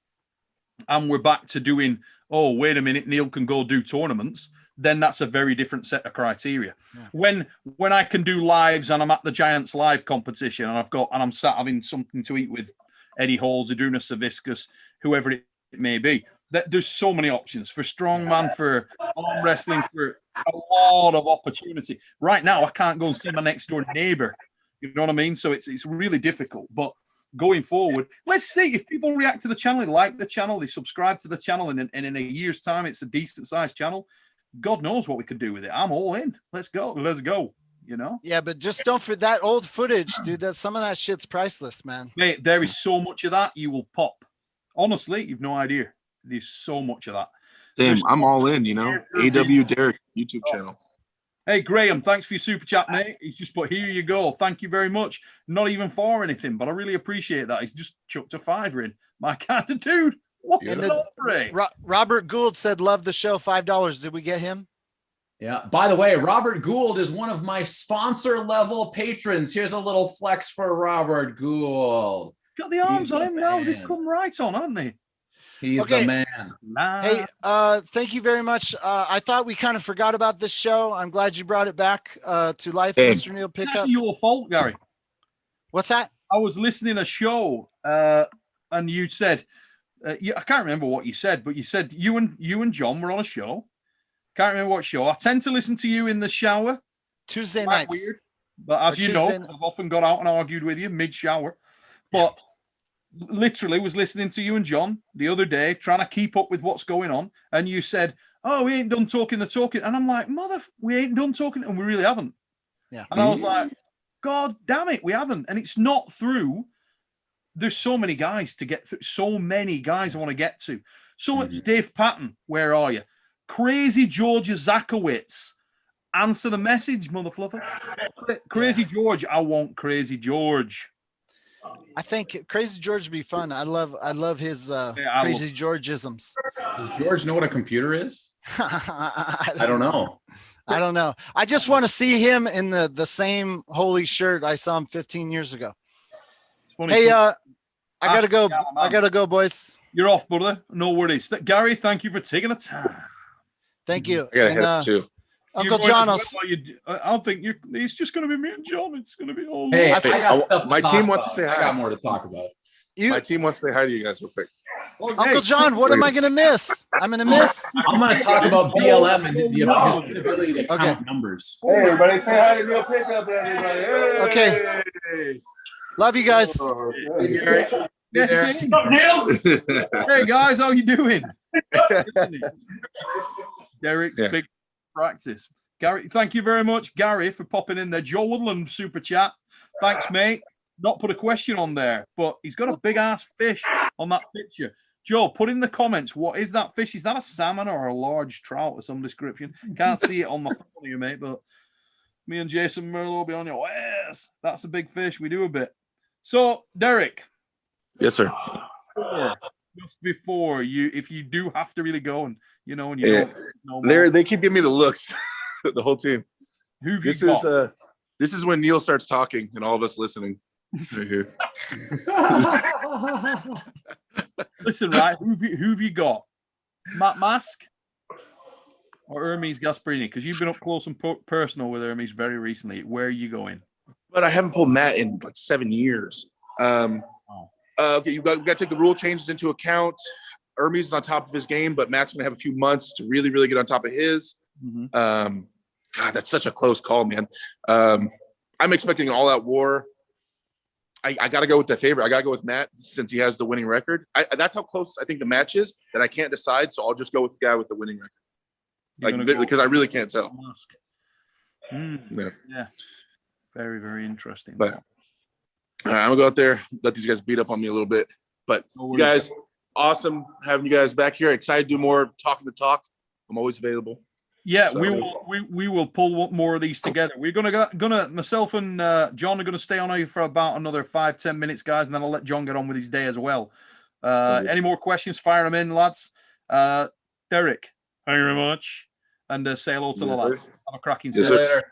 and we're back to doing. Oh, wait a minute, Neil can go do tournaments. Then that's a very different set of criteria. Yeah. When I can do lives and I'm at the Giants live competition and I'm sat having something to eat with Eddie Halls, Aduna Saviscus, whoever it may be. There's so many options for strongman, for arm wrestling, for a lot of opportunity. Right now, I can't go and see my next door neighbor. You know what I mean? So it's really difficult. But going forward, let's see if people react to the channel, they like the channel, they subscribe to the channel, and in a year's time, it's a decent sized channel. God knows what we could do with it. I'm all in. Let's go. You know? Yeah, but just don't for that old footage, dude. That some of that shit's priceless, man. Mate, there is so much of that you will pop. Honestly, you've no idea. There's so much of that. Same. I'm all in, you know. AW Derek YouTube channel. Hey, Graham, thanks for your super chat, mate. He's just put, here you go. Thank you very much. Not even for anything, but I really appreciate that. He's just chucked a $5 in. My kind of dude. What's an hombre? Robert Gould said, love the show, $5. Did we get him? Yeah. By the way, Robert Gould is one of my sponsor level patrons. Here's a little flex for Robert Gould. Got the arms on him now. They've come right on, haven't they? He's the man. Hey, thank you very much. I thought we kind of forgot about this show. I'm glad you brought it back to life, Mr. Neil Pickup. It's actually your fault, Gary. What's that? I was listening to a show and you said, I can't remember what you said, but you said you and John were on a show. Can't remember what show. I tend to listen to you in the shower. Tuesday nights. Weird. But as you know, I've often got out and argued with you mid-shower. But literally was listening to you and John the other day, trying to keep up with what's going on. And you said, oh, we ain't done talking the talking. And I'm like, we ain't done talking. And we really haven't. Yeah. And I was like, God damn it, we haven't. And it's not through. There's so many guys to get through. So many guys I want to get to. So Dave Patton, where are you? Crazy George Zakowitz. Answer the message, mother fluffer. Crazy George. I want Crazy George. I think Crazy George would be fun. I love his Crazy George-isms. Does George know what a computer is? I don't know. I don't know. I just want to see him in the same holy shirt I saw him 15 years ago. Hey, I gotta go. I gotta go, boys. You're off, brother. No worries. Gary, thank you for taking the time. Thank you. I gotta head too. Uncle John, I don't think it's just going to be me and John. It's going to be all. Hey, my team wants to say hi. I got more to talk about. My team wants to say hi to you guys real quick. Okay. Uncle John, what am I going to miss? I'm going to miss. I'm going to talk about BLM and his ability to count numbers. Hey, everybody, say hi to Neil Pickup, everybody. Hey. Okay. Love you guys. Hey guys, how you doing? Derek's big practice. Gary, thank you very much, Gary, for popping in there. Joe Woodland super chat. Thanks, mate. Not put a question on there, but he's got a big ass fish on that picture. Joe, put in the comments, what is that fish? Is that a salmon or a large trout of some description? Can't see it on the phone here, mate, but me and Jason Merlo will be on your ass. That's a big fish. We do a bit. So, Derek. Yes, sir. Just before you, if you do have to really go, and you know, they keep giving me the looks, the whole team. This is when Neil starts talking and all of us listening. Right here. Listen, right? Who've you got? Matt Mask or Hermes Gasparini? Because you've been up close and personal with Hermes very recently. Where are you going? But I haven't pulled Matt in like 7 years. Okay, we got to take the rule changes into account. Hermes is on top of his game, but Matt's going to have a few months to really, really get on top of his. God, that's such a close call, man. I'm expecting an all-out war. I got to go with the favorite. I got to go with Matt since he has the winning record. That's how close I think the match is that I can't decide, so I'll just go with the guy with the winning record. Because I really can't tell. Yeah. Very, very interesting. But all right, I'm gonna go out there, let these guys beat up on me a little bit. But you guys, awesome having you guys back here. Excited to do more talking the talk. I'm always available. Yeah, so we will pull more of these together. We're gonna myself and John are gonna stay on here for about another 5-10 minutes, guys, and then I'll let John get on with his day as well. Any more questions? Fire them in, lads. Derek, thank you very much. And say hello to the lads. Have a cracking Yes, set. sir.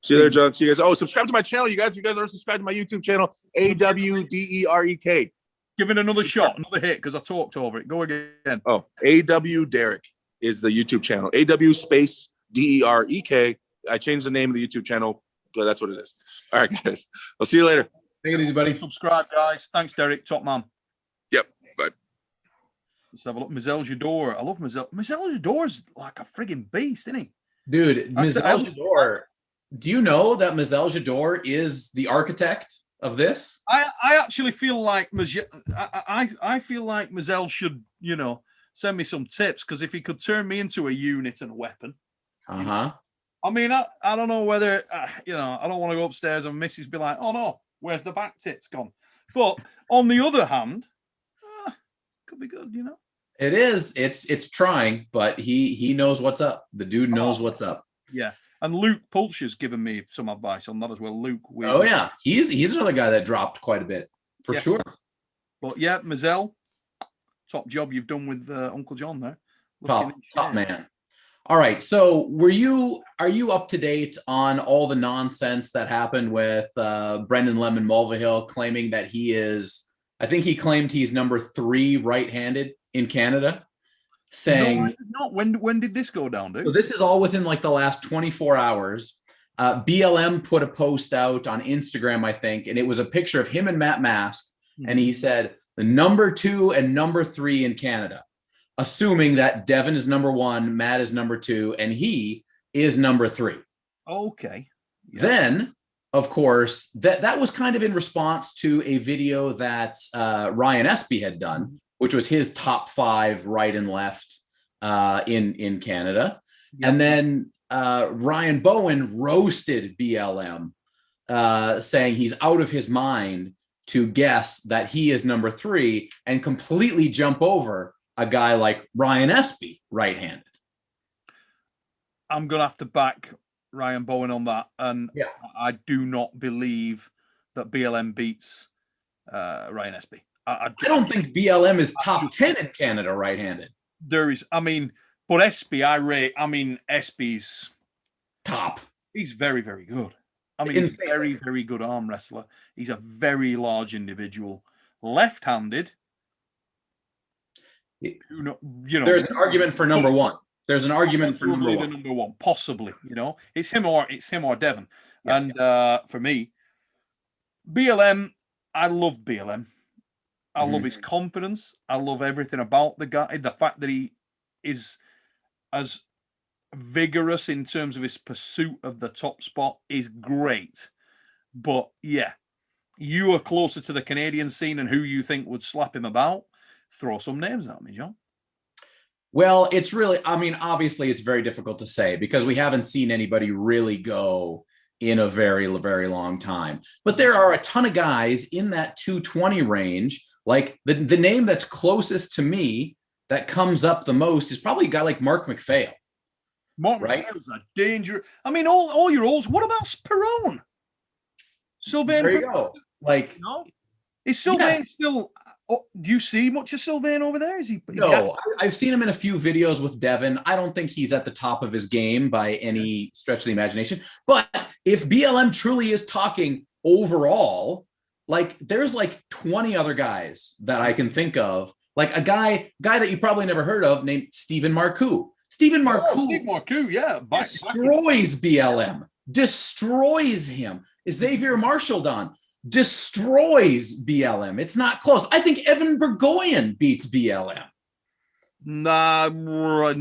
See you later, John. See you guys. Oh, subscribe to my channel, you guys. If you guys are subscribed to my YouTube channel, AWDEREK. Give it another shot, another hit, because I talked over it. Go again. Oh, AW Derek is the YouTube channel. AW space DEREK. I changed the name of the YouTube channel, but that's what it is. All right, guys. I'll see you later. Take it easy, buddy. Subscribe, guys. Thanks, Derek. Top man. Yep. Bye. Let's have a look. Mizel Jador. I love Mizel. Mizel Jador's like a friggin' beast, isn't he? Dude, Mizel Jador. Do you know that Mizel Jador is the architect of this? I actually feel like I feel like Mizel should, send me some tips, because if he could turn me into a unit and a weapon. Uh-huh. I mean, I don't know whether, I don't want to go upstairs and Mrs. be like, oh no, where's the back tits gone? But on the other hand, could be good, It is. It's trying, but he knows what's up. The dude knows what's up. Yeah. And Luke Pulcher's given me some advice on that as well. Luke. Oh yeah, he's another guy that dropped quite a bit for sure. But yeah, Mizel, top job you've done with Uncle John there. Top man. All right, so are you up to date on all the nonsense that happened with Brendan Lemon Mulvihill claiming that I think he claimed he's number 3 right-handed in Canada? Saying no, when did this go down, dude? So this is all within like the last 24 hours. BLM put a post out on Instagram, I think, and it was a picture of him and Matt Mask, and he said the number 2 and number 3 in Canada, assuming that Devon is number 1, Matt is number 2, and he is number 3. Okay. Yeah. Then, of course, that was kind of in response to a video that Ryan Espy had done, which was his top 5 right and left in Canada. Yep. And then Ryan Bowen roasted BLM, saying he's out of his mind to guess that he is number 3 and completely jump over a guy like Ryan Espy, right-handed. I'm going to have to back Ryan Bowen on that. And I do not believe that BLM beats Ryan Espy. I don't think BLM is top 10 in Canada right-handed. There is, but Espy, Espy's top. He's very, very good. He's a very, very good arm wrestler. He's a very large individual. Left-handed. There's an argument for number 1. There's an argument for number 1. Number 1, possibly. It's him or Devon. Yeah. And for me, BLM, I love BLM. I love his confidence. I love everything about the guy. The fact that he is as vigorous in terms of his pursuit of the top spot is great. But yeah, you are closer to the Canadian scene and who you think would slap him about. Throw some names at me, John. Well, it's really, obviously it's very difficult to say because we haven't seen anybody really go in a very, very long time. But there are a ton of guys in that 220 range. Like the name that's closest to me that comes up the most is probably a guy like Mark McPhail. Mark McPhail's a danger. All your olds. What about Perone? Sylvain. There you go. Is Sylvain still? Oh, do you see much of Sylvain over there? No, I've seen him in a few videos with Devon. I don't think he's at the top of his game by any stretch of the imagination. But if BLM truly is talking overall, there's 20 other guys that I can think of. Like a guy that you probably never heard of named Stephen Marcoux. Stephen Marcoux, yeah. Destroys BLM. Destroys him. Xavier Marshall destroys BLM. It's not close. I think Evan Burgoyne beats BLM. Nah, would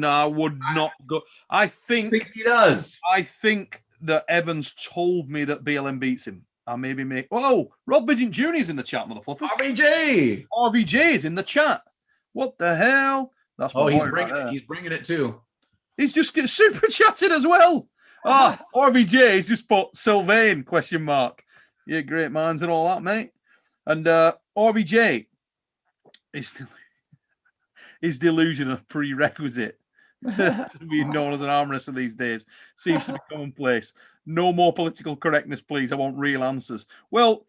not go. I think he does. I think that Evans told me that BLM beats him. I maybe make. Oh, Rob Bidgent Jr. is in the chat, motherfuckers. RVJ is in the chat. What the hell? That's he's bringing it. He's bringing it too. He's just getting super chatted as well. RVJ has just put Sylvain ? Yeah, great minds and all that, mate. And RVJ is delusion a prerequisite to being known as an arm wrestler these days. Seems to be commonplace. No more political correctness, please. I want real answers. Well,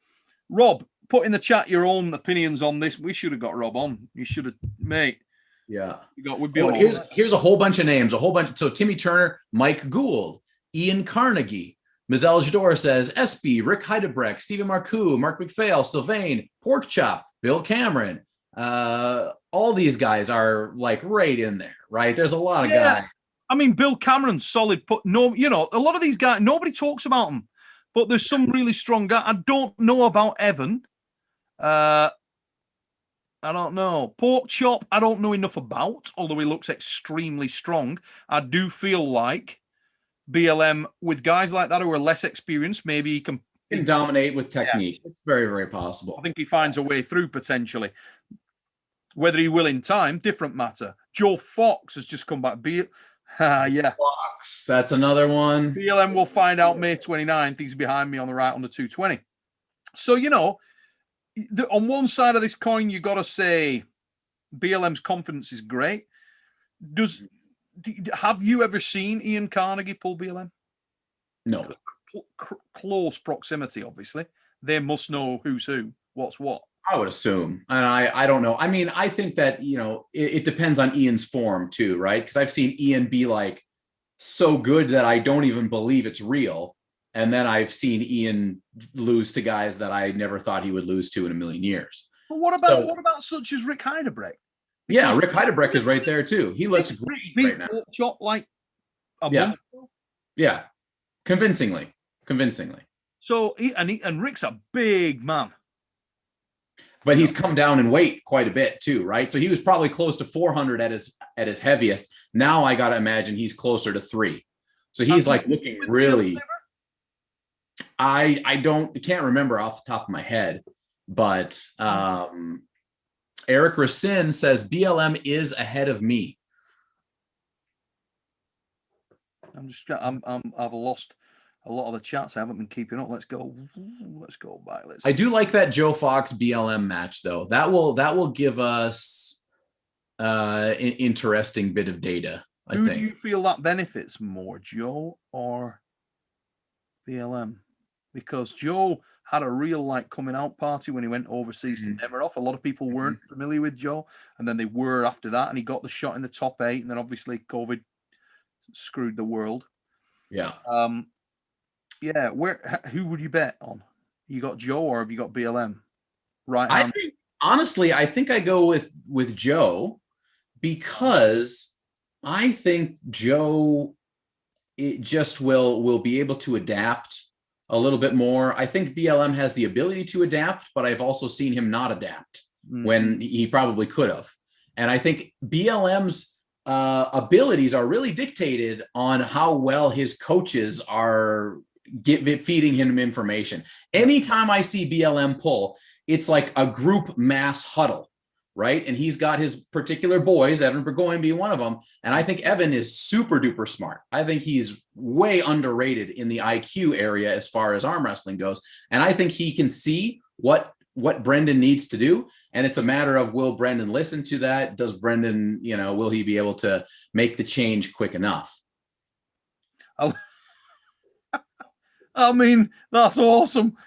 Rob, put in the chat your own opinions on this. We should have got Rob on. You should have, mate. Yeah. We'd be on. Here's a whole bunch of names, So Timmy Turner, Mike Gould, Ian Carnegie, Mizell Jador says, SB, Rick Heidebrecht, Stephen Marcoux, Mark McPhail, Sylvain, Porkchop, Bill Cameron. All these guys are like right in there, right? There's a lot of guys. I mean, Bill Cameron's solid. A lot of these guys, nobody talks about them, but there's some really strong guys. I don't know about Evan. I don't know. Pork Chop, I don't know enough about, although he looks extremely strong. I do feel like BLM, with guys like that who are less experienced, maybe he can dominate with technique. It's very, very possible. I think he finds a way through potentially. Whether he will in time, different matter. Joe Fox has just come back. Fox, that's another one. BLM will find out May 29th. He's behind me on the right on the 220. So, on one side of this coin, you got to say BLM's confidence is great. Have you ever seen Ian Carnegie pull BLM? No. Close proximity, obviously. They must know who's who, what's what. I would assume. And I don't know. I mean, I think that, it depends on Ian's form too, right? Because I've seen Ian be like so good that I don't even believe it's real. And then I've seen Ian lose to guys that I never thought he would lose to in a million years. But what about such as Rick Heidebrecht? Yeah, Rick Heidebrecht is right there too. He looks great right now. Shot like a month ago. Yeah, convincingly. So and Rick's a big man, but he's come down in weight quite a bit too, right? So he was probably close to 400 at his heaviest. Now I gotta imagine he's closer to 3. So he's like looking really. I can't remember off the top of my head, but Eric Racine says BLM is ahead of me. I've lost a lot of the chats. I haven't been keeping up. Let's go back. I do like that Joe Fox BLM match though. That will give us an interesting bit of data. I think. Who do you feel that benefits more, Joe or BLM? Because Joe had a real coming out party when he went overseas to Nemiroff. A lot of people weren't familiar with Joe, and then they were after that, and he got the shot in the top 8, and then obviously COVID screwed the world. Yeah. Who would you bet on? You got Joe or have you got BLM? Right. I think I go with Joe, because I think Joe just will be able to adapt a little bit more. I think BLM has the ability to adapt, but I've also seen him not adapt when he probably could have. And I think BLM's abilities are really dictated on how well his coaches are feeding him information. Anytime I see BLM pull, it's like a group mass huddle, right? And he's got his particular boys, Evan Burgoyne being one of them. And I think Evan is super duper smart. I think he's way underrated in the IQ area as far as arm wrestling goes. And I think he can see what Brendan needs to do. And it's a matter of, will Brendan listen to that? Does Brendan, will he be able to make the change quick enough? I mean, that's awesome.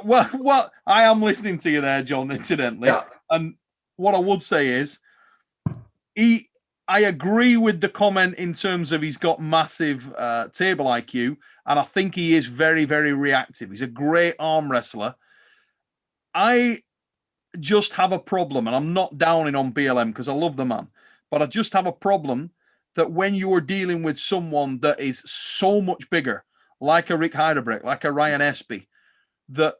What I am listening to you there, John, incidentally. Yeah. And what I would say is, I agree with the comment in terms of he's got massive table IQ, and I think he is very, very reactive. He's a great arm wrestler. I just have a problem, and I'm not downing on BLM because I love the man, but I just have a problem that when you're dealing with someone that is so much bigger, like a Rick Heidebrecht, like a Ryan Espy, that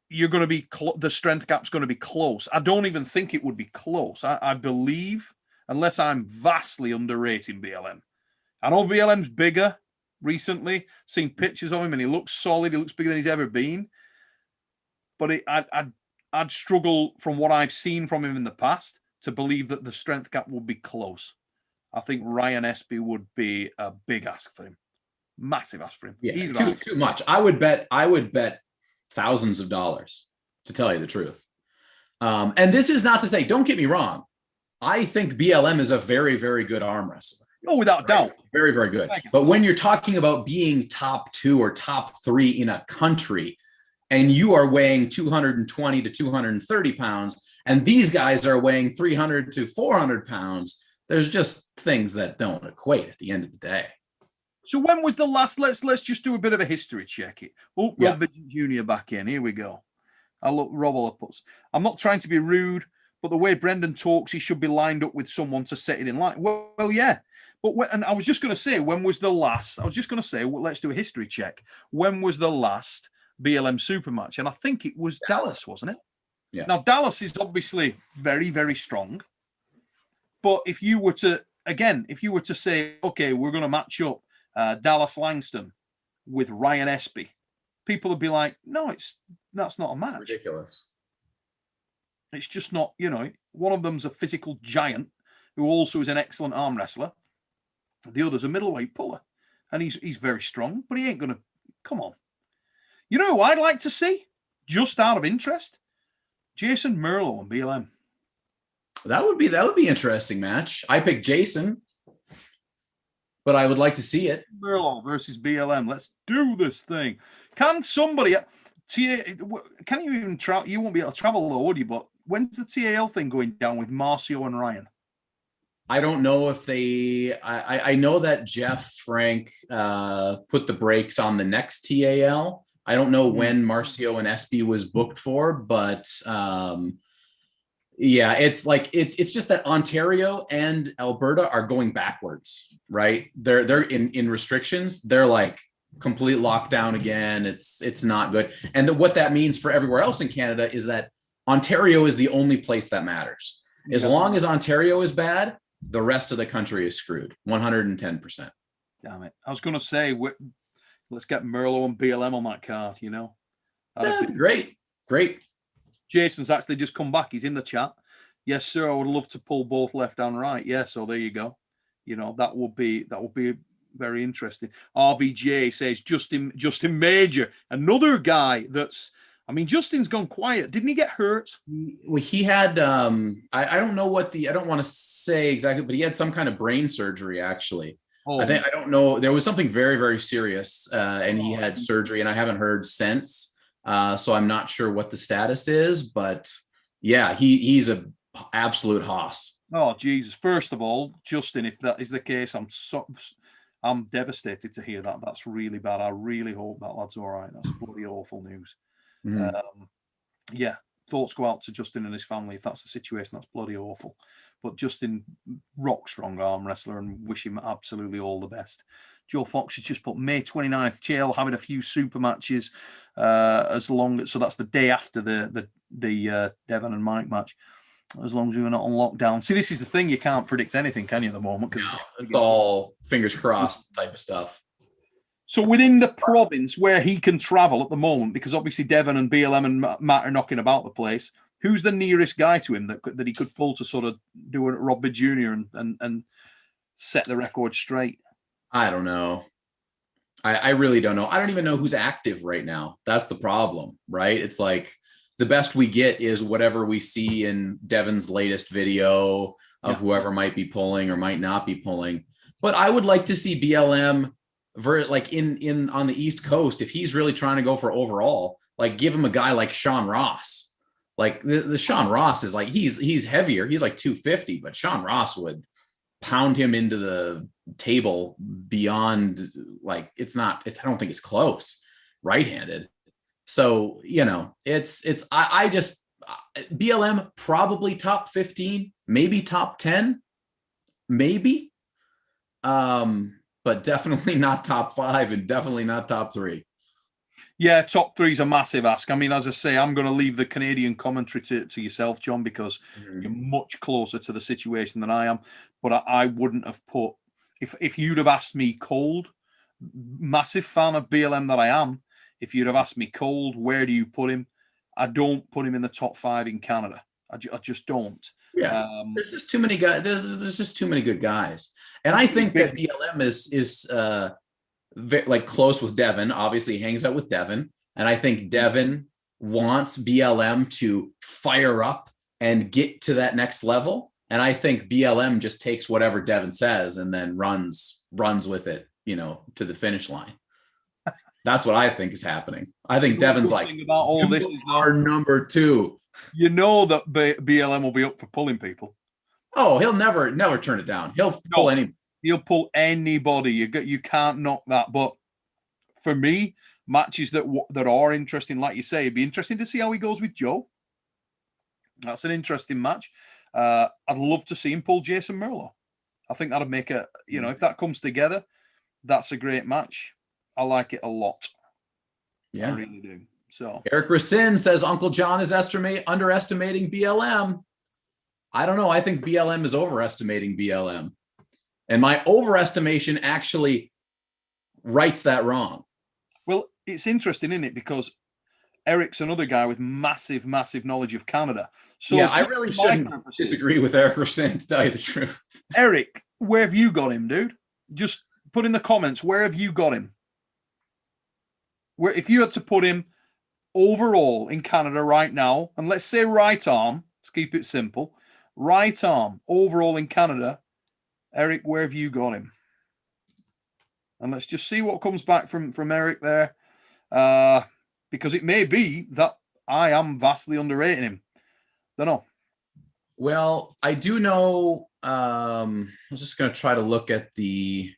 you're going to be the strength gap's going to be close. I don't even think it would be close. I believe, unless I'm vastly underrating BLM. I know BLM's bigger recently. Seen pictures of him, and he looks solid. He looks bigger than he's ever been. But I'd struggle from what I've seen from him in the past to believe that the strength gap would be close. I think Ryan Espy would be a big ask for him, massive ask for him. Yeah, too much. I would bet thousands of dollars, to tell you the truth. And this is not to say, don't get me wrong, I think BLM is a very, very good arm wrestler. Oh, without doubt. Very, very good. But when you're talking about being top 2 or top 3 in a country, and you are weighing 220 to 230 pounds, and these guys are weighing 300 to 400 pounds, there's just things that don't equate at the end of the day. So when was the last? Let's just do a bit of a history check. It. Oh, Yeah. Rob Jr. back in. Here we go. I look. Rob puts. I'm not trying to be rude, but the way Brendan talks, he should be lined up with someone to set it in line. Well, yeah. But and I was just going to say, when was the last? I was just going to say, well, let's do a history check. When was the last BLM super match? And I think it was Dallas, wasn't it? Yeah. Now Dallas is obviously very, very strong. But if you were to say, okay, we're going to match up Dallas Langston with Ryan Espy, people would be like, no, that's not a match. Ridiculous. It's just not, one of them's a physical giant who also is an excellent arm wrestler. The other's a middleweight puller, and he's very strong, but he ain't going to, come on. You know who I'd like to see, just out of interest? Jason Merlo and BLM. That would be interesting match. I picked Jason, but I would like to see it. Merlo versus BLM. Let's do this thing. Can somebody? Can you even travel? You won't be able to travel though, would you? But when's the TAL thing going down with Marcio and Ryan? I don't know if they. I know that Jeff Frank put the brakes on the next TAL. I don't know when Marcio and Espy was booked for, but yeah, it's like it's just that Ontario and Alberta are going backwards, right? They're in restrictions. They're like complete lockdown again. It's not good. And what that means for everywhere else in Canada is that Ontario is the only place that matters. As long as Ontario is bad, the rest of the country is screwed. 110%. Damn it! I was going to say, let's get Merlo and BLM on that card. Yeah, great. Jason's actually just come back. He's in the chat. Yes, sir. I would love to pull both left and right. Yeah, so there you go. That would be very interesting. RVJ says Justin Major, another guy that's. I mean, Justin's gone quiet. Didn't he get hurt? Well, he had. I don't know what I don't want to say exactly, but he had some kind of brain surgery actually. Oh. I don't know. There was something very, very serious, and he had surgery, and I haven't heard since. So I'm not sure what the status is, but yeah, he's a absolute hoss. Oh Jesus! First of all, Justin, if that is the case, I'm devastated to hear that. That's really bad. I really hope that lad's all right. That's bloody awful news. Mm-hmm. Yeah, thoughts go out to Justin and his family. If that's the situation, that's bloody awful. But Justin, rock strong arm wrestler, and wish him absolutely all the best. Joe Fox has just put May 29th, jail having a few super matches so that's the day after the Devon and Mike match, as long as we're not on lockdown. See, this is the thing, you can't predict anything, can you, at the moment? Because it's all fingers crossed type of stuff. So within the province where he can travel at the moment, because obviously Devon and BLM and Matt are knocking about the place, who's the nearest guy to him that he could pull to sort of do a Rob Jr. and set the record straight? I don't know. I really don't know. I don't even know who's active right now. That's the problem, right? It's like the best we get is whatever we see in Devon's latest video of whoever might be pulling or might not be pulling. But I would like to see BLM like in on the East Coast, if he's really trying to go for overall, like give him a guy like Sean Ross. Like the Sean Ross is like he's heavier. He's like 250, but Sean Ross would pound him into the table beyond, like I don't think it's close, right-handed. So I just BLM probably top 15, maybe top 10, maybe, but definitely not top 5 and definitely not top 3. Yeah, top 3 is a massive ask. I mean, as I say, I'm going to leave the Canadian commentary to yourself, John, because you're much closer to the situation than I am. But I wouldn't have put, if you'd have asked me cold, massive fan of BLM that I am, if you'd have asked me cold, where do you put him? I don't put him in the top 5 in Canada. I just don't. Yeah, there's just too many guys. There's just too many good guys. And I think that BLM is like close with Devon. Obviously, he hangs out with Devon, and I think Devon wants BLM to fire up and get to that next level. And I think BLM just takes whatever Devon says and then runs with it, to the finish line. That's what I think is happening. I think Devon's The like, thing about all this is our number 2. you know that BLM will be up for pulling people. Oh, he'll never turn it down. He'll pull any. He'll pull anybody. You can't knock that. But for me, matches that are interesting, like you say, it'd be interesting to see how he goes with Joe. That's an interesting match. I'd love to see him pull Jason Merlo. I think that'd make if that comes together, that's a great match. I like it a lot. Yeah, I really do. So Eric Racine says Uncle John is underestimating BLM. I don't know. I think BLM is overestimating BLM. And my overestimation actually rights that wrong. Well, it's interesting, isn't it? Because Eric's another guy with massive, massive knowledge of Canada. So yeah, I really shouldn't disagree with Eric Racine, to tell you the truth. Eric, where have you got him, dude? Just put in the comments, where have you got him? Where, if you had to put him overall in Canada right now, and let's say right arm, let's keep it simple, right arm overall in Canada, Eric, where have you got him? And let's just see what comes back from Eric there, because it may be that I am vastly underrating him. Don't know. Well, I do know. I'm just going to try to look at the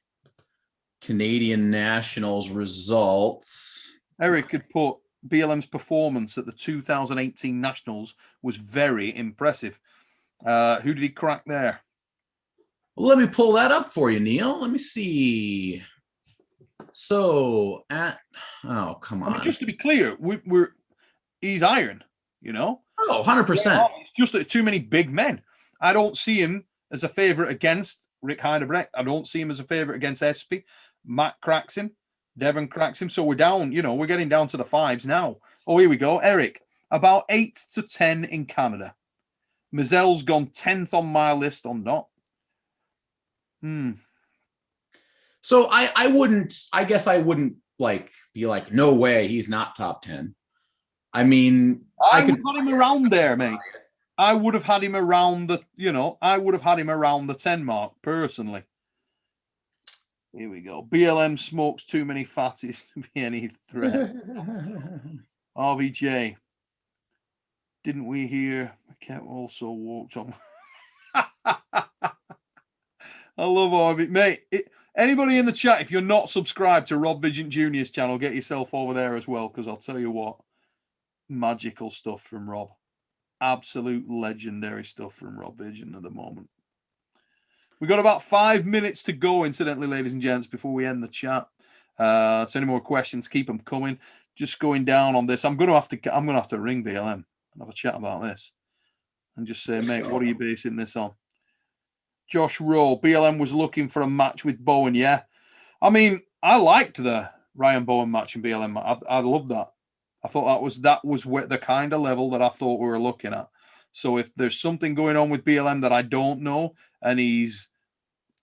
Canadian Nationals results. Eric could put BLM's performance at the 2018 Nationals was very impressive. Who did he crack there? Well, let me pull that up for you, Neil. Let me see. So oh, come on. I mean, just to be clear, he's iron, you know? Oh, 100%. It's just that too many big men. I don't see him as a favorite against Rick Heiderbrecht. I don't see him as a favorite against Espy. Matt cracks him. Devon cracks him. So we're down, we're getting down to the 5s now. Oh, here we go. Eric, about 8 to 10 in Canada. Mazelle's gone 10th on my list or not. So I guess I wouldn't be like, no way, he's not top 10. I mean, I would have had him around there, mate. I would have had him around the 10 mark, personally. Here we go. BLM smokes too many fatties to be any threat. RVJ. Didn't we hear? Cat also walked on. I love RV. Mate, anybody in the chat, if you're not subscribed to Rob Vigent Jr.'s channel, get yourself over there as well, because I'll tell you what, magical stuff from Rob. Absolute legendary stuff from Rob Vigent at the moment. We've got about 5 minutes to go, incidentally, ladies and gents, before we end the chat. So any more questions, keep them coming. Just going down on this. I'm gonna have to ring BLM and have a chat about this. And just say, mate, what are you basing this on? Josh Rowe, BLM was looking for a match with Bowen, yeah. I mean, I liked the Ryan Bowen match in BLM. I loved that. I thought that was the kind of level that I thought we were looking at. So if there's something going on with BLM that I don't know, and he's,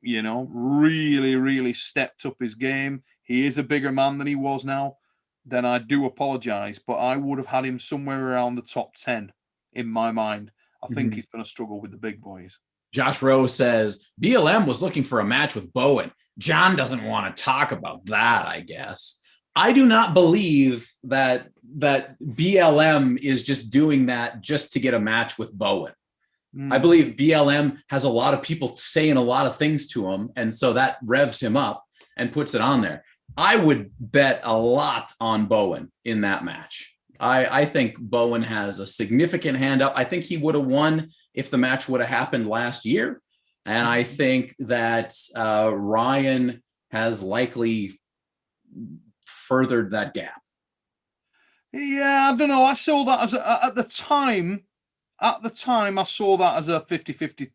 really, really stepped up his game, he is a bigger man than he was now, then I do apologize. But I would have had him somewhere around the top 10 in my mind. I think he's going to struggle with the big boys. Josh Rowe says, BLM was looking for a match with Bowen. John doesn't want to talk about that, I guess. I do not believe that BLM is just doing that just to get a match with Bowen. I believe BLM has a lot of people saying a lot of things to him, and so that revs him up and puts it on there. I would bet a lot on Bowen in that match. I think Bowen has a significant hand up. I think he would have won if the match would have happened last year. And I think that Ryan has likely furthered that gap. Yeah, I don't know. I saw that as at the time, I saw that as a 50-50.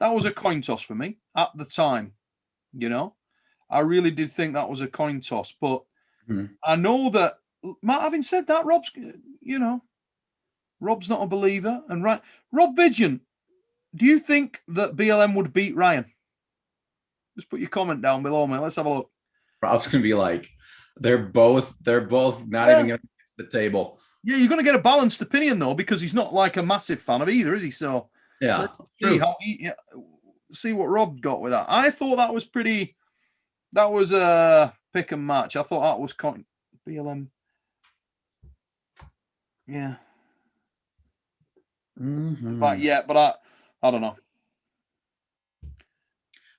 That was a coin toss for me at the time. I really did think that was a coin toss. But I know that, Matt, having said that, Rob's not a believer. And Rob Vigent, do you think that BLM would beat Ryan? Just put your comment down below, man. Let's have a look. Rob's gonna be like, they're both not even gonna get to the table. Yeah, you're gonna get a balanced opinion though, because he's not like a massive fan of either, is he? So yeah, let's see what Rob got with that. I thought that was pretty. That was pick and match. I thought that was BLM. Yeah. But I don't know.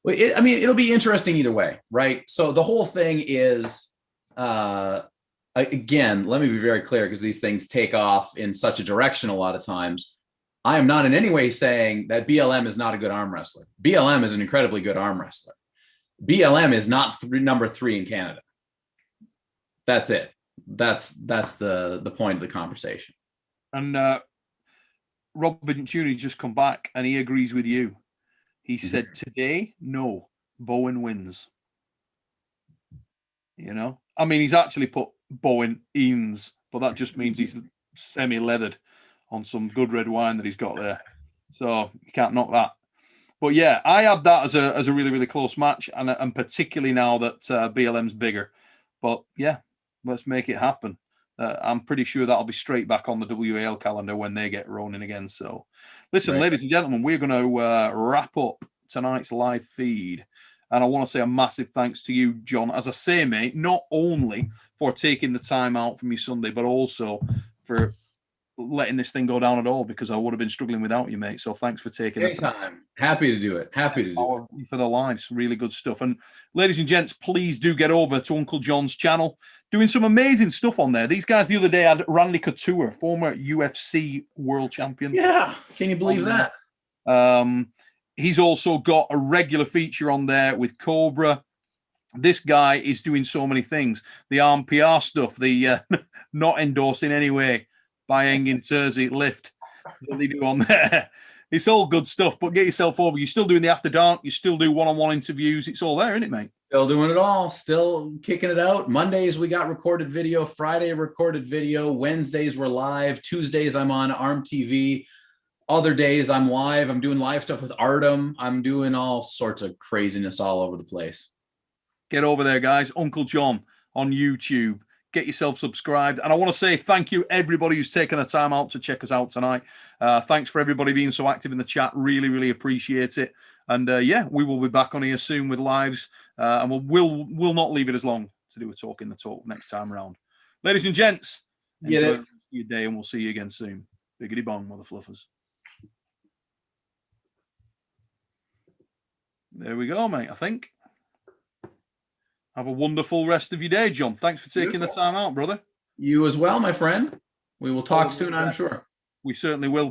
Well, I mean, it'll be interesting either way, right? So the whole thing is, again, let me be very clear because these things take off in such a direction a lot of times. I am not in any way saying that BLM is not a good arm wrestler. BLM is an incredibly good arm wrestler. BLM is not number 3 in Canada. That's it. That's the point of the conversation. And Rob Vinciuni's just come back and he agrees with you. He said today, no, Bowen wins. You know, I mean, he's actually put Bowen Eanes, but that just means he's semi-leathered on some good red wine that he's got there. So you can't knock that. But yeah, I had that as a really, really close match, and particularly now that BLM's bigger. But yeah, let's make it happen. I'm pretty sure that'll be straight back on the WAL calendar when they get rolling again. So listen, ladies and gentlemen, we're going to wrap up tonight's live feed. And I want to say a massive thanks to you, John. As I say, mate, not only for taking the time out from your Sunday, but also for letting this thing go down at all, because I would have been struggling without you, mate. So thanks for taking the time. Happy to do it. Happy to do it. For the lives. Really good stuff. And ladies and gents, please do get over to Uncle John's channel. Doing some amazing stuff on there. These guys the other day had Randy Couture, former UFC world champion. Yeah. Can you believe that? He's also got a regular feature on there with Cobra. This guy is doing so many things. The arm PR stuff, the not endorsing anyway by Engin Terzi lift that they do on there. It's all good stuff, but get yourself over. You're still doing the After Dark. You still do one-on-one interviews. It's all there, isn't it, mate? Still doing it all. Still kicking it out. Mondays, we got recorded video. Friday, recorded video. Wednesdays, we're live. Tuesdays, I'm on ARM TV. Other days, I'm live. I'm doing live stuff with Artem. I'm doing all sorts of craziness all over the place. Get over there, guys. Uncle John on YouTube. Get yourself subscribed. And I want to say thank you, everybody who's taken the time out to check us out tonight. Thanks for everybody being so active in the chat. Really, really appreciate it. And yeah, we will be back on here soon with lives. And we'll not leave it as long to do a Talking the Talk next time around. Ladies and gents, enjoy the rest of your day, and we'll see you again soon. Biggity bong, mother fluffers. There we go, mate, I think. Have a wonderful rest of your day, John. Thanks for taking the time out, brother. You as well, my friend. We will talk soon, I'm sure. We certainly will.